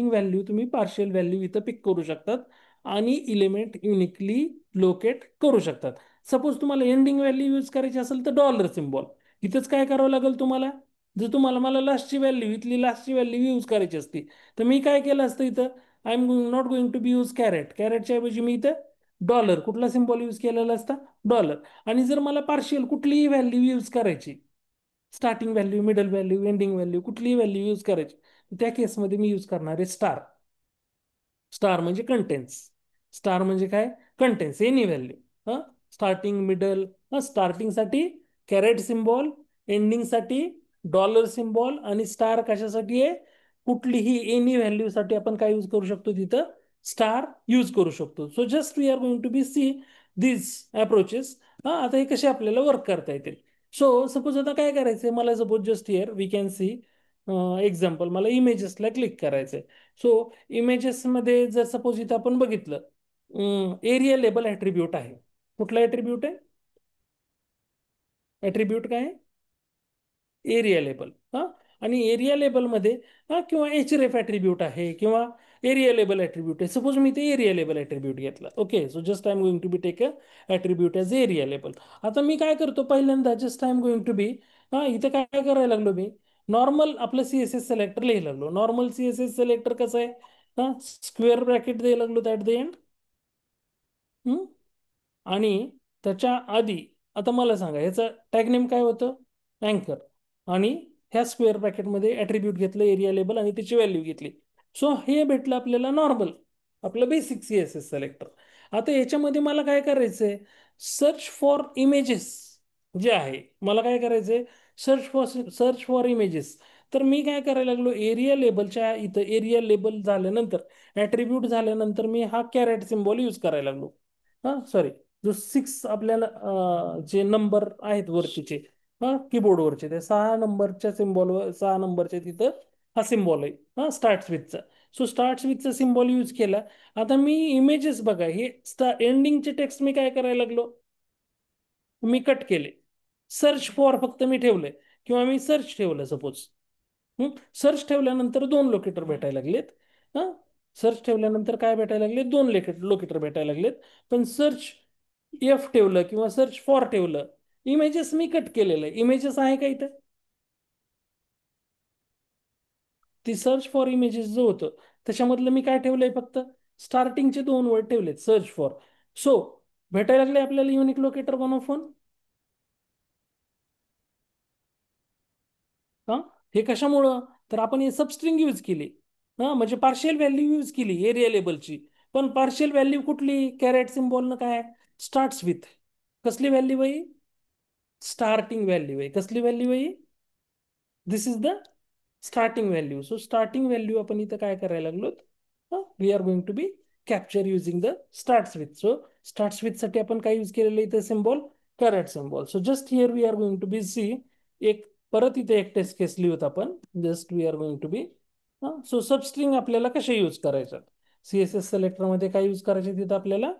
व्हॅल्यू तुम्ही पार्शियल व्हॅल्यू इथं पिक करू शकतात, आणि इलिमेंट युनिकली लोकेट करू शकतात. सपोज तुम्हाला एंडिंग व्हॅल्यू यूज करायची असेल तर डॉलर सिम्बॉल. इथंच काय करावं लागेल तुम्हाला, जर तुम्हाला मला लास्टची व्हॅल्यू, इथली लास्टची व्हॅल्यू यूज करायची असती, तर मी काय केलं असतं, इथं I am not going to be use caret, कॅरेटच्या ऐवजी मी इथं डॉलर कुठला सिम्बॉल यूज केलेला असता, डॉलर. आणि जर मला पार्शियल कुठलीही व्हॅल्यू यूज करायची, starting value, middle value, ending value, कुठलीही व्हॅल्यू यूज करायची, त्या केसमध्ये मी यूज करणार आहे स्टार. स्टार म्हणजे कंटेन्स. स्टार म्हणजे काय, कंटेन्स, एनी व्हॅल्यू. हा, स्टार्टिंग मिडल, स्टार्टिंगसाठी कॅरेट सिम्बॉल, एंडिंगसाठी डॉलर सिम्बॉल, आणि स्टार कशासाठी आहे, कुठलीही एनी व्हॅल्यूसाठी आपण काय यूज करू शकतो, तिथं स्टार यूज करू शकतो. So just we are going to be see this approaches. हा, आता हे कसे आपल्याला वर्क करता येतील. सो सपोज आता काय करायचंय मला, suppose just here we can see example, मला इमेजेसला क्लिक करायचंय. सो इमेजेसमध्ये जर सपोज इथं आपण बघितलं, एरिया लेबल ॲट्रिब्यूट आहे. कुठला ॲट्रिब्यूट आहे, ॲट्रिब्यूट काय आहे, एरिया लेबल. हा, आणि एरिया लेबलमध्ये किंवा एचरेफ ॲट्रिब्यूट आहे, किंवा एरिया लेबल ॲट्रिब्यूट आहे. सपोज मी ते एरिया लेबल ॲट्रिब्यूट घेतला. Okay, so just I am going to be take a attribute as area label. आता मी काय करतो, पहिल्यांदा just I am going to be, इथं काय करायला लागलो मी, नॉर्मल आपलं सीएसएस सिलेक्टर लिहायला लागलो. नॉर्मल सीएसएस सिलेक्टर कसं आहे, स्क्वेअर ब्रॅकेट द्यायला लागलो ॲट द एंड. आणि त्याच्या आधी आता मला सांगा, ह्याचं टॅग नेम काय होतं, अँकर. आणि ह्या स्क्वेअर ब्रॅकेटमध्ये ॲट्रिब्यूट घेतलं एरिया लेबल, आणि त्याची व्हॅल्यू घेतली. सो हे भेटलं आपल्याला नॉर्मल, आपलं बेसिक सीएसएस सिलेक्टर. आता याच्यामध्ये मला काय करायचंय, सर्च फॉर इमेजेस जे आहे, मला काय करायचंय, सर्च फॉर इमेजेस. तर मी काय करायला लागलो, एरिया लेबलच्या इथं एरिया लेबल झाल्यानंतर, ॲट्रिब्यूट झाल्यानंतर मी हा कॅरेट सिम्बॉल यूज करायला लागलो. हां, सॉरी, जो सिक्स आपल्याला जे नंबर आहेत वरतीचे, हा कीबोर्डवरचे, त्या 6 नंबरच्या सिम्बॉलवर, 6 नंबरच्या तिथं हा सिम्बॉल आहे, हा स्टार्ट विथचा. सो स्टार्ट विथचा सिम्बॉल यूज केला. आता मी इमेजेस बघा, हे एंडिंगचे टेक्स्ट मी काय करायला लागलो, मी कट केले. सर्च फॉर फक्त मी ठेवलंय, किंवा मी सर्च ठेवलं सपोज. सर्च ठेवल्यानंतर दोन लोकेटर भेटायला लागलेत. हा, सर्च ठेवल्यानंतर काय भेटायला लागले, दोन लोकेटर भेटायला लागलेत. पण सर्च एफ ठेवलं किंवा सर्च फॉर ठेवलं, इमेजेस मी कट केलेलं आहे. इमेजेस आहे का इथं? ती सर्च फॉर इमेजेस जो होतं, त्याच्यामधलं मी काय ठेवलंय, फक्त स्टार्टिंगचे दोन वर्ड ठेवलेत, सर्च फॉर. सो भेटायला लागले आपल्याला युनिक लोकेटर 1 ऑफ 1. हा, हे कशामुळं, तर आपण हे सबस्ट्रिंग यूज केली. हा, म्हणजे पार्शियल व्हॅल्यू यूज केली एरिया लेबलची. पण पार्शियल व्हॅल्यू कुठली, कॅरेट सिम्बॉल काय, स्टार्ट्स विथ कसली व्हॅल्यू बाई, स्टार्टिंग व्हॅल्यू आहे. कसली व्हॅल्यू आहे, this is the starting value. So starting value आपण इथं काय करायला लागलो, we are going to be capture using the starts with. So starts with साठी आपण काय यूज केलेलं इथं symbol, caret symbol. So just here we are going to be see, एक परत इथे एक टेस्ट केस लिहूत आपण. Just we are going to be, so substring आपल्याला कशा यूज करायच्यात, सीएसएस सिलेक्टर मध्ये काय यूज करायचे तिथं आपल्याला,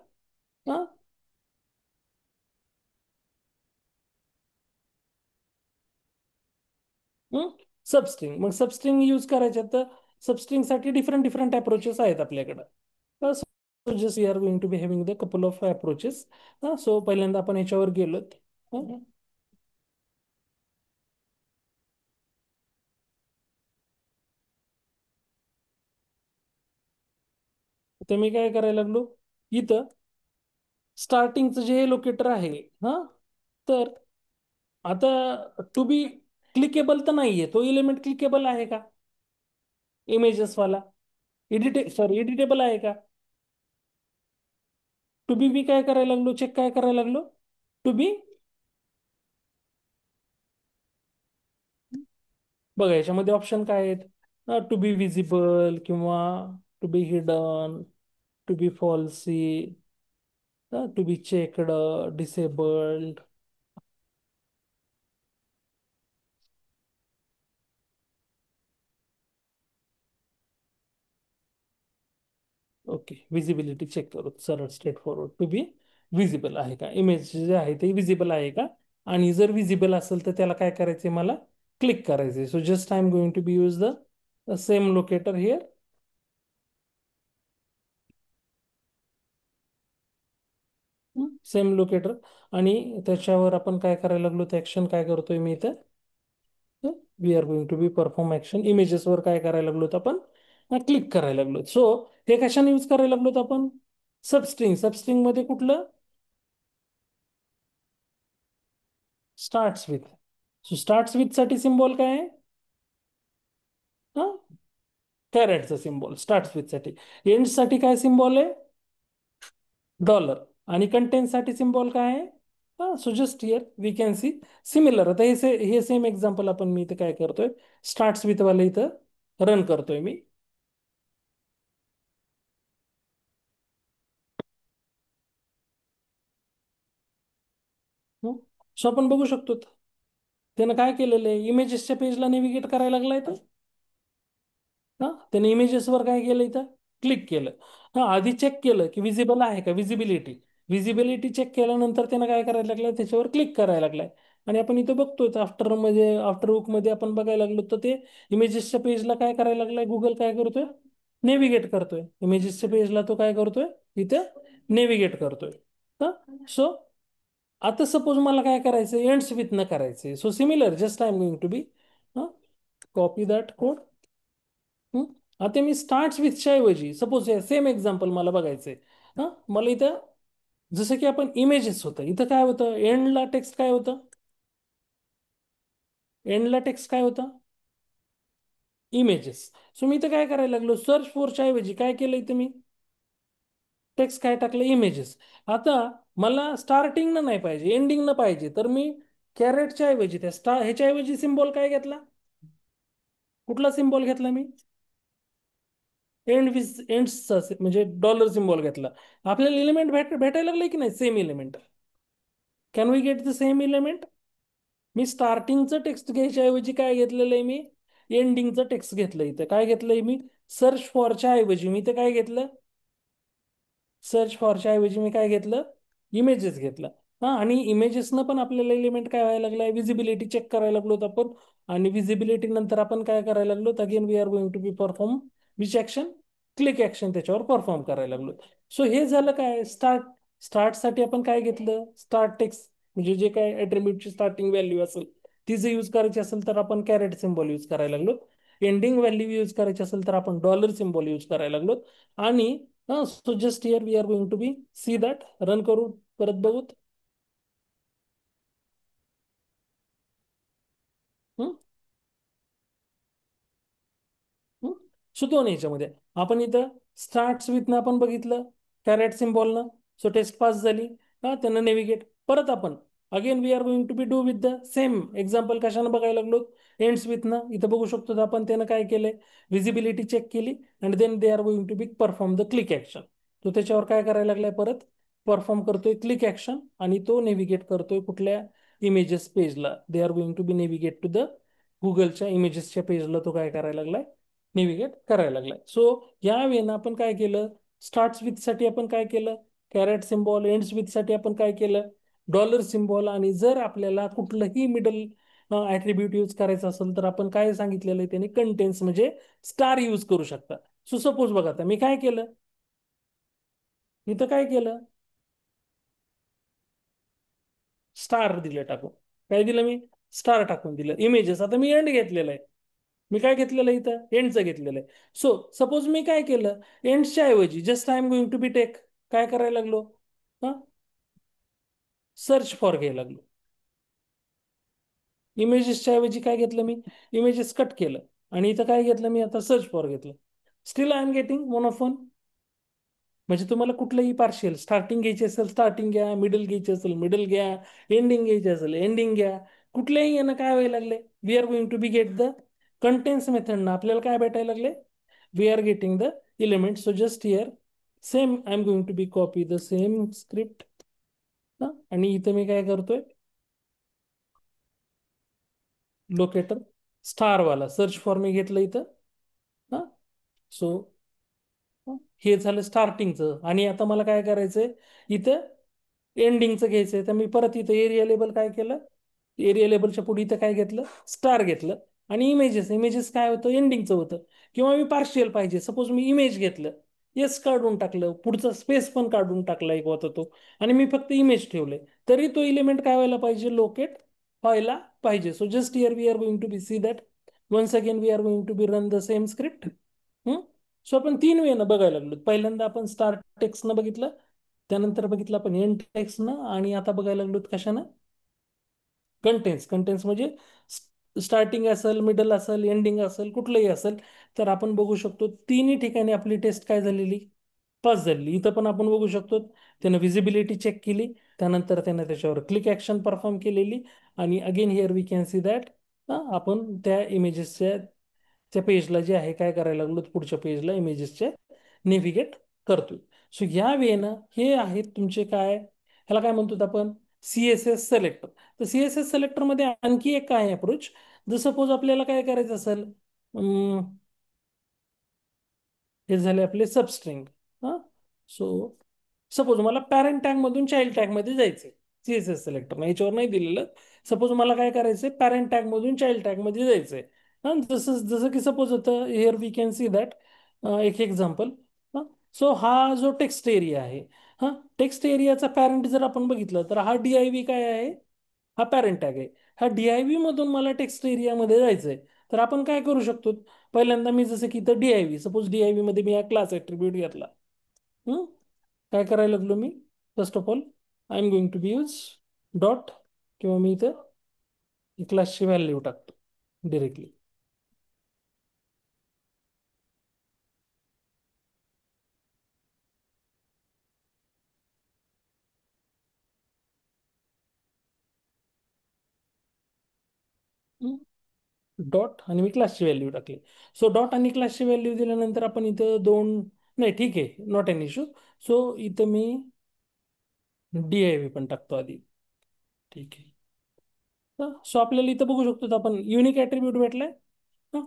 सबस्ट्रिंग. मग सबस्ट्रिंग यूज करायचे तर सबस्ट्रिंग साठी डिफरंट डिफरंट अप्रोचेस आहेत आपल्याकडे. So just we are going to be having the couple of approaches. So पहिल्यांदा आपण याच्यावर गेलो. तर मी काय करायला लागलो, इथं स्टार्टिंगचं जे लोकेटर आहे, हा, तर आता टू बी क्लिकेबल तर नाहीये, तो इलिमेंट क्लिकेबल आहे का, इमेजेस वाला, सॉरी एडिटेबल आहे का. टू बी मी काय करायला लागलो, चेक काय करायला लागलो, टू बी, बघा याच्यामध्ये ऑप्शन काय आहेत, टू बी विजिबल किंवा to be hidden, to be falsy, to be checked, disabled. Okay, visibility check करू सरळ straight forward. To be visible आहे का, इमेज जे आहे ते विजिबल आहे का. आणि जर विजिबल असेल तर त्याला काय करायचंय, मला क्लिक करायचंय. So just I am going to be use the same locator here. Same locator. आणि त्याच्यावर आपण काय करायला लागलो, ते ऍक्शन काय करतोय मी इथं, we are going to be perform action. इमेजेसवर काय करायला लागलो आपण, क्लिक करायला लागलो. सो हे कशाने यूज करायला लागलो आपण, सबस्ट्रिंग. सबस्ट्रिंग मध्ये कुठलं, starts with. So starts with साठी सिम्बॉल काय आहे, हा, कॅरेटचा सिम्बॉल स्टार्ट्स विथ साठी. एंड साठी काय सिम्बॉल आहे, डॉलर. आणि कंटेंट साठी सिम्बॉल काय आहे, हा. So just here we can see similar. आता हे सेम एक्झाम्पल आपण मी इथं काय करतोय, स्टार्ट्स विथ वाले इथं रन करतोय मी. सो आपण बघू शकतो, त्यानं काय केलेलं आहे, इमेजेसच्या पेजला नेव्हिगेट करायला लागलाय तर, हा, त्याने इमेजेसवर काय केलं इथं, क्लिक केलं. हा, आधी चेक केलं की विजिबल आहे का, विजिबिलिटी. विजिबिलिटी चेक केल्यानंतर त्यानं काय करायला लागलं, त्याच्यावर क्लिक करायला लागलाय. आणि आपण इथं बघतोय आफ्टर हुक मध्ये आपण बघायला लागलो, तर ते इमेजेसच्या पेजला काय करायला लागलाय, गुगल काय करतोय, नेव्हिगेट करतोय. इमेजेसच्या पेजला तो काय करतोय, इथं नेव्हिगेट करतोय. सो आता सपोज मला काय करायचं, एंड्स विथ न करायचे. So similar, just I am going to be, copy that code. आता मी स्टार्ट विथच्या ऐवजी सपोज सेम एक्झाम्पल मला बघायचंय. मला इथं जसं की आपण इमेजेस होतं, इथं काय होतं, एंडला टेक्स्ट काय होतं, एंडला टेक्स्ट काय होतं, इमेजेस. सो मी इथं काय करायला लागलो, सर्च फॉरच्या ऐवजी काय केलं इथं मी, टेक्स्ट काय टाकलं, इमेजेस. आता मला स्टार्टिंग न नाही पाहिजे, एंडिंग न पाहिजे, तर मी कॅरेटच्या ऐवजी त्या ह्याच्या ऐवजी सिम्बॉल काय घेतला, कुठला सिम्बॉल घेतला मी, एंड्सचा म्हणजे डॉलर सिम्बॉल घेतला, आपल्याला एलिमेंट भेटायला लागले की नाही, same element. Can we get the same element? मी स्टार्टिंगचं टेक्स्ट घ्यायच्या ऐवजी काय घेतलेलं आहे मी, एंडिंगचं टेक्स्ट घेतलं. इथं काय घेतलंय मी, सर्च फॉरच्या ऐवजी मी इथं काय घेतलं, सर्च फॉरच्या ऐवजी मी काय घेतलं, इमेजेस घेतलं. हा, आणि इमेजेसनं पण आपल्याला एलिमेंट काय व्हायला लागलाय, विजिबिलिटी चेक करायला लागलो आपण. आणि विजिबिलिटी नंतर आपण काय करायला लागलो, again we are going to be perform which action, click action त्याच्यावर परफॉर्म करायला लागलो. सो हे झालं काय, स्टार्टसाठी आपण काय घेतलं, स्टार्ट टेक्स्ट, म्हणजे जे काय ऍट्रिब्यूटची स्टार्टिंग व्हॅल्यू असेल ती जर यूज करायची असेल तर आपण कॅरेट सिम्बॉल यूज करायला लागलो. एंडिंग व्हॅल्यू यूज करायची असेल तर आपण डॉलर सिम्बॉल यूज करायला लागलो. आणि so just here we are going to be see that, run करू, परत बघूत. हम्म, हम्म. सो दोन याच्यामध्ये आपण इथं स्टार्ट विथनं आपण बघितलं, कॅरेट सिम्बॉलनं. सो टेस्ट पास झाली. हा, त्यांना नेव्हिगेट परत आपण again we are going to be do with the same example. कशानं बघायला लागलो, एंड्स विथनं. इथं बघू शकतो आपण त्यानं काय केलंय, विजिबिलिटी चेक केली and then they are going to be perform the click action. तो त्याच्यावर काय करायला लागलाय, परत परफॉर्म करतोय क्लिक ऍक्शन, आणि तो नेव्हिगेट करतोय कुठल्या इमेजेस पेजला. They are going to be navigate to the गुगलच्या इमेजेसच्या पेजला तो काय करायला लागलाय, नेव्हिगेट करायला लागलाय. सो या वेळेनं आपण काय केलं, स्टार्ट विथ साठी आपण काय केलं, कॅरेट सिम्बॉल. एंड्स विथ साठी आपण काय केलं, डॉलर सिम्बॉल. आणि जर आपल्याला कुठलंही मिडल ऍट्रिब्यूट यूज करायचं असेल तर आपण काय सांगितलेलं आहे त्याने, कंटेन्स म्हणजे स्टार यूज करू शकता. सो सपोज बघा, आता मी काय केलं, इथं काय केलं, स्टार दिलं टाकून. काय दिलं मी, स्टार टाकून दिलं. इमेजेस, आता मी एंड घेतलेलं आहे. मी काय घेतलेलं आहे इथं, एंडचं घेतलेलं आहे. सो सपोज मी काय केलं, एंडच्या ऐवजी just I am going to be take, काय करायला लागलो, हा, सर्च फॉर घ्यायला लागलो. इमेजेसच्या ऐवजी काय घेतलं मी, इमेजेस कट केलं. आणि इथं काय घेतलं मी, आता सर्च फॉर घेतलं. Still I am getting one of one. म्हणजे तुम्हाला कुठलंही पार्शियल स्टार्टिंग घ्यायची असेल स्टार्टिंग घ्या, मिडल घ्यायची असेल मिडल घ्या, एंडिंग घ्यायची असेल एंडिंग घ्या. कुठल्याही यानं काय व्हायला लागले, we are going to be get the contents मेथडनं आपल्याला काय भेटायला लागले, we are getting the element. So just here same I am going to be copy the same script. आणि इथं मी काय करतोय, लोकेटर स्टारवाला सर्च फॉर मी घेतलं इथं. हा, सो हे झालं स्टार्टिंगचं. आणि आता मला काय करायचंय, इथं एंडिंगचं घ्यायचंय. तर मी परत इथं एरिया लेबल काय केलं, एरिया लेबलच्या पुढे इथं काय घेतलं, स्टार घेतलं. आणि इमेजेस, इमेजेस काय होतं, एंडिंगचं होतं. किंवा मी पार्शियल पाहिजे, सपोज मी इमेज घेतलं, येस काढून टाकलं, पुढचा स्पेस पण काढून टाकला एक होता तो, आणि मी फक्त इमेज ठेवले, तरी तो इलिमेंट काय व्हायला पाहिजे, लोकेट व्हायला पाहिजे. So just here we are going to be see that, once again we are going to be run the same script. सो आपण तीन वेनं बघायला लागलो. पहिल्यांदा आपण स्टार्ट टेक्स्टनं बघितलं, त्यानंतर बघितलं आपण एंड टेक्स्टनं, आणि आता बघायला लागलो कशानं, कंटेन्स. कंटेन्स म्हणजे स्टार्टिंग असेल, मिडल असेल, एंडिंग असेल, कुठलंही असेल. तर आपण बघू शकतो तिन्ही ठिकाणी आपली टेस्ट काय झालेली, पास झालेली. इथं पण आपण बघू शकतो त्यानं विजिबिलिटी चेक केली, त्यानंतर त्यानं त्याच्यावर क्लिक ऍक्शन परफॉर्म केलेली. आणि again here we can see that आपण त्या इमेजेसच्या त्या पेजला जे आहे काय करायला लागलो, पुढच्या पेजला इमेजेसच्या नेव्हिगेट करतोय. सो या वेळेनं हे आहेत तुमचे काय, ह्याला काय म्हणतो आपण, सीएसएस सिलेक्टर. तर सीएसएस सिलेक्टर मध्ये आणखी एक काय अप्रोच, जर सपोज आपल्याला काय करायचं असेल, हे झाले आपले सबस्ट्रिंग. हा, सो सपोज मला पॅरेंट टॅग मधून चाइल्ड टॅग मध्ये जायचंय, सीएसएस सिलेक्टर याच्यावर नाही दिलेलं. सपोज मला काय करायचंय, पॅरेंट टॅग मधून चाइल्ड टॅग मध्ये जायचंय. हा, जसं जसं की सपोज होतं, here we can see that एक एक्झाम्पल. सो हा जो टेक्स्ट एरिया आहे, हा टेक्स्ट एरियाचा पॅरेंट जर आपण बघितलं तर हा डीआयव्ही काय आहे, हा पॅरेंट टॅग आहे. ह्या डीआयव्ही मधून मला टेक्स्ट एरियामध्ये जायचंय. तर आपण काय करू शकतो, पहिल्यांदा मी जसं की इथं डीआयव्ही, सपोज डीआयव्ही मध्ये मी हा क्लास ऍट्रिब्यूट घेतला. हम्म, काय करायला लागलो मी, first of all I am going to be use dot, किंवा मी इथं क्लासची व्हॅल्यू टाकतो डिरेक्टली. डॉट आणि मी क्लासची व्हॅल्यू टाकली. सो डॉट आणि क्लासची व्हॅल्यू दिल्यानंतर आपण इथं दोन, नाही ठीक आहे, नॉट एन इश्यू. सो इथं मी DIV पण टाकतो आधी. ठीक आहे. सो आपल्याला इथं बघू शकतो आपण युनिक ऍट्रीब्यूट भेटलाय.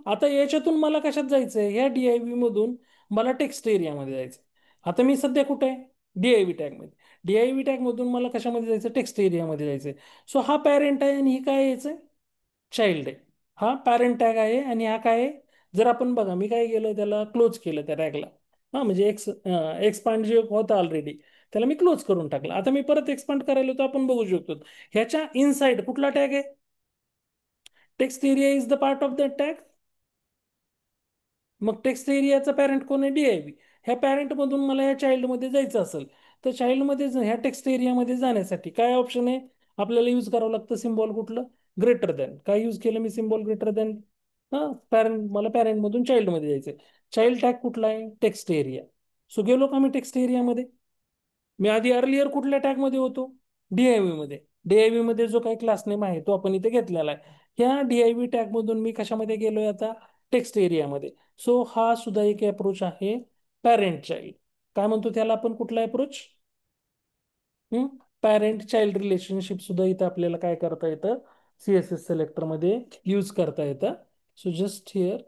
आता याच्यातून मला कशात जायचंय, ह्या DIV मधून मला टेक्स्ट एरियामध्ये जायचं. आता मी सध्या कुठे आहे, DIV टॅग मध्ये. DIV टॅग मधून मला कशामध्ये जायचं, टेक्स्ट एरियामध्ये जायचंय. सो हा पॅरेंट आहे आणि ही काय यायचंय, चाइल्ड आहे. हा पॅरेंट टॅग आहे आणि हा काय आहे. जर आपण बघा, मी काय केलं, त्याला क्लोज केलं त्या टॅगला. हा म्हणजे एक्सपांड जे होतं ऑलरेडी, त्याला मी क्लोज करून टाकलं. आता मी परत एक्सपांड करायला होतो, आपण बघू शकतो ह्याच्या इनसाइड कुठला टॅग आहे, text area is the part of the tag. मग टेक्स्ट एरियाचा पॅरेंट कोण आहे, DIV. ह्या पॅरेंट मधून मला ह्या चाइल्ड मध्ये जायचं असेल, तर चाइल्ड मध्ये ह्या टेक्स्ट एरियामध्ये जाण्यासाठी काय ऑप्शन आहे, आपल्याला यूज करावं लागतं सिम्बॉल कुठलं, ग्रेटर दॅन. काय यूज केलं मी, सिम्बॉल ग्रेटर दॅन. हा पॅरेंट, मला पॅरेंट मधून चाइल्ड मध्ये जायचंय. चाइल्ड टॅग कुठला आहे, टेक्स्ट एरिया. सो गेलो का मी टेक्स्ट एरियामध्ये. मी आधी अर्लियर कुठल्या टॅग मध्ये होतो, DIV मध्ये. DIV मध्ये जो काही क्लास नेम आहे तो आपण इथे घेतलेला आहे. ह्या DIV टॅग मधून मी कशामध्ये गेलोय आता, टेक्स्ट एरियामध्ये. सो हा सुद्धा एक अप्रोच आहे, पॅरेंट चाइल्ड. काय म्हणतो त्याला आपण, कुठला अप्रोच, पॅरेंट चाइल्ड रिलेशनशिप सुद्धा इथं आपल्याला काय करता येतं, CSS सिलेक्टर मध्ये यूज करता येतं. So just here,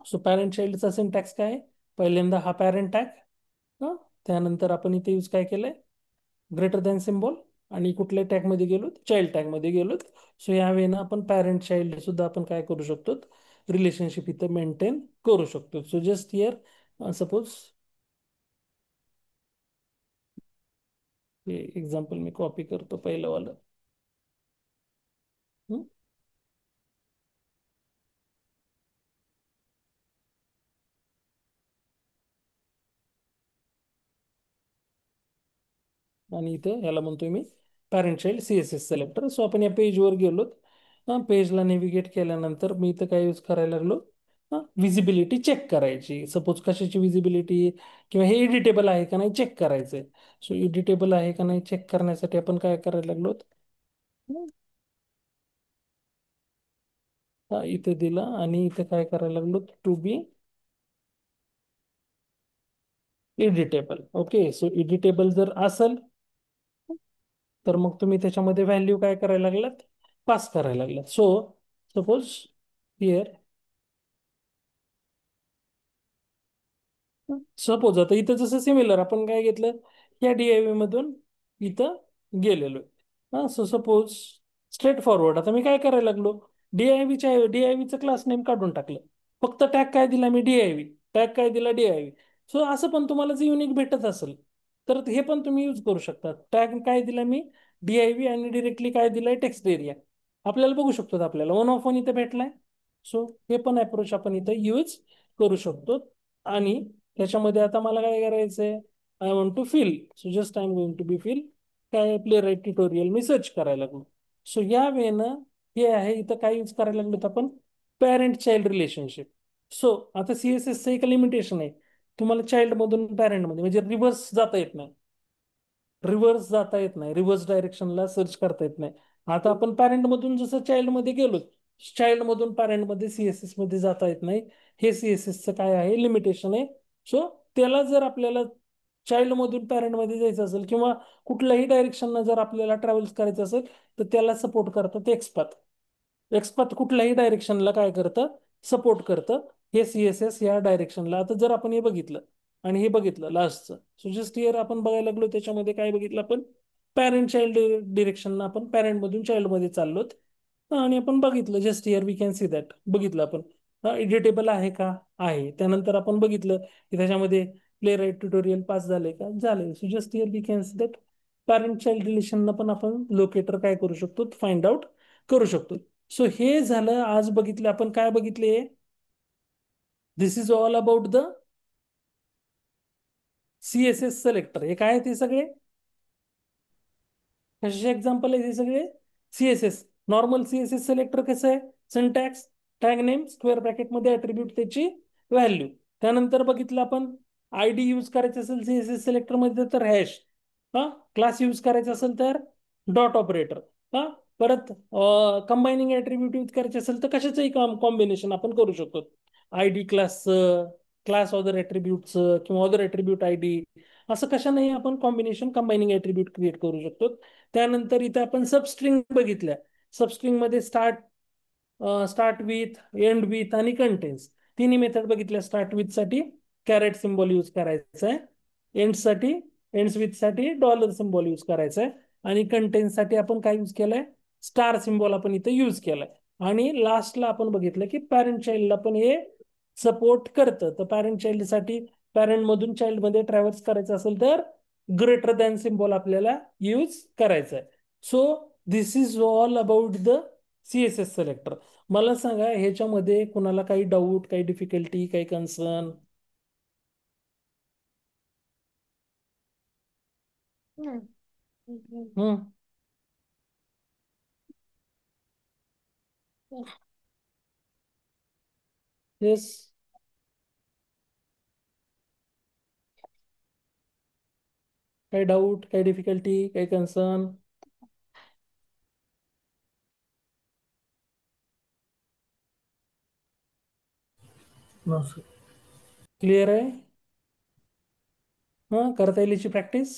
so parent चाइल्डचा सिंटॅक्स काय आहे, पहिल्यांदा हा पॅरेंट टॅग. त्यानंतर आपण इथे यूज काय केलंय, ग्रेटर दॅन सिम्बॉल. आणि कुठल्या टॅग मध्ये गेलो, चाइल्ड टॅग मध्ये गेलो. सो या वेळेनं आपण पॅरेंट चाइल्ड सुद्धा आपण काय करू शकतो, रिलेशनशिप इथं मेंटेन करू शकतो. सो जस्ट हिअर सपोज हे एक्झाम्पल मी कॉपी करतो पहिलं वालं. हम्म. आणि इथं याला म्हणतोय मी पॅरेंट चाइल्ड CSS सिलेक्टर. सो आपण या पेजवर गेलो, पेजला नेव्हिगेट केल्यानंतर मी इथं काय यूज करायला लागलो, विजिबिलिटी चेक करायची. सपोज कशाची विजिबिलिटी, किंवा हे एडिटेबल आहे का नाही चेक करायचंय. सो एडिटेबल आहे का नाही चेक करण्यासाठी आपण काय करायला लागलो, इथे दिलं आणि इथे काय करायला लागलो, to be editable. Okay, so editable जर असेल, तर मग तुम्ही त्याच्यामध्ये व्हॅल्यू काय करायला लागलात, पास करायला लागलात. सो सपोज हिअर, सपोज आता इथं जसं सिमिलर आपण काय घेतलं, या DIV मधून इथं गेलेलो. हा सो सपोज स्ट्रेट फॉरवर्ड, आता मी काय करायला लागलो, DIVचं क्लास नेम काढून टाकलं. फक्त टॅग काय दिला मी, DIV. टॅग काय दिला, DIV. सो असं पण तुम्हाला जर युनिक भेटत असेल, तर हे पण तुम्ही यूज करू शकता. टॅग काय दिला मी, DIV, आणि डिरेक्टली काय दिलाय, टेक्स्ट एरिया. आपल्याला बघू शकतो, आपल्याला 1 ऑफ 1 इथं भेटलाय. सो हे पण अप्रोच आपण इथं यूज करू शकतो. आणि त्याच्यामध्ये आता मला काय करायचंय, I want to fill. So just I am going to be fill. काय प्ले राईट ट्युटोरियल मी सर्च करायला लागलो. सो या वेळेनं हे आहे, इथं काय यूज करायला लागलो आपण, पॅरेंट चाइल्ड रिलेशनशिप. सो आता CSS एक लिमिटेशन आहे, तुम्हाला चाइल्ड मधून पॅरेंट मध्ये म्हणजे रिव्हर्स जाता येत नाही. रिव्हर्स डायरेक्शनला सर्च करता येत नाही. आता आपण पॅरेंट मधून जसं चाइल्ड मध्ये गेलो, चाइल्ड मधून पॅरेंट मध्ये CSS मध्ये जाता येत नाही. हे CSS काय आहे, लिमिटेशन आहे. सो त्याला जर आपल्याला चाइल्ड मधून पॅरेंट मध्ये जायचं असेल, किंवा कुठल्याही डायरेक्शन जर आपल्याला ट्रॅव्हल्स करायचं असेल, तर त्याला सपोर्ट करतात एक्सपाथ. एक्सपाथ कुठल्याही डायरेक्शनला काय करतं, सपोर्ट करतं. हे CSS या डायरेक्शनला. आता जर आपण हे बघितलं आणि हे बघितलं लास्टचं, सो जस्ट हिअर आपण बघायला लागलो, त्याच्यामध्ये काय बघितलं आपण, पॅरेंट चाइल्ड डिरेक्शन आपण पॅरेंट मधून चाइल्ड मध्ये चाललोत. आणि आपण बघितलं, just here we can see that, बघितलं आपण एडिटेबल आहे का, आहे. त्यानंतर आपण बघितलं की त्याच्यामध्ये प्ले राईट ट्युटोरियल पास झाले का, झाले. So just here we can see that parent child relation पण आपण लोकेटर काय करू शकतो, फाइंड आउट करू शकतो. सो हे झालं, आज बघितलं आपण, काय बघितले, this is all about the CSS selector. हे काय ते सगळे कशाचे एक्झाम्पल आहे, हे सगळे CSS. नॉर्मल CSS सिलेक्टर कसं आहे, syntax, tag name, square bracket मध्ये ऍट्रिब्यूट त्याची व्हॅल्यू. त्यानंतर बघितलं आपण आयडी यूज करायचं असेल सीएसएस सिलेक्टर मध्ये तर हॅश. हा. क्लास यूज करायचा असेल तर डॉट ऑपरेटर. हा. परत कंबायनिंग ऍट्रिब्यूट यूज करायचे असेल तर कशाचंही काम कॉम्बिनेशन आपण करू शकतो. आयडी क्लासचं, क्लास ऑदर ऍट्रिब्यूटचं किंवा ऑदर ऍट्रिब्यूट आयडी, असं कशानेही आपण कॉम्बिनेशन कंबायनिंग ऍट्रिब्यूट क्रिएट करू शकतो. त्यानंतर इथे आपण सबस्ट्रिंग बघितल्या. सबस्ट्रिंग मध्ये स्टार्ट विथ, एंड विथ आणि कंटेन्स तिन्ही मेथड बघितल्या. स्टार्ट विथ साठी कॅरेट सिम्बॉल यूज करायचा आहे. एंड साठी, एंड्स विथ साठी डॉलर सिम्बॉल यूज करायचा आहे. आणि कंटेन्स साठी आपण काय यूज केलंय, स्टार सिम्बॉल आपण इथे यूज केलाय. आणि लास्टला आपण बघितलं की पॅरेंट चाइल्डला पण हे सपोर्ट करतं. तर पॅरेंट चाइल्ड साठी पॅरेंट मधून चाइल्ड मध्ये ट्रॅव्हल्स करायचं असेल तर ग्रेटर दॅन सिम्बॉल आपल्याला यूज करायचा आहे. So this is all about the CSS selector. मला सांगा ह्याच्यामध्ये कुणाला काही डाऊट, काही डिफिकल्टी, काही कन्सर्न? हम्म. येस. काही डाऊट, काही डिफिकल्टी, काही कन्सर्न? क्लिअर आहे? हा, करता येईल याची प्रॅक्टिस?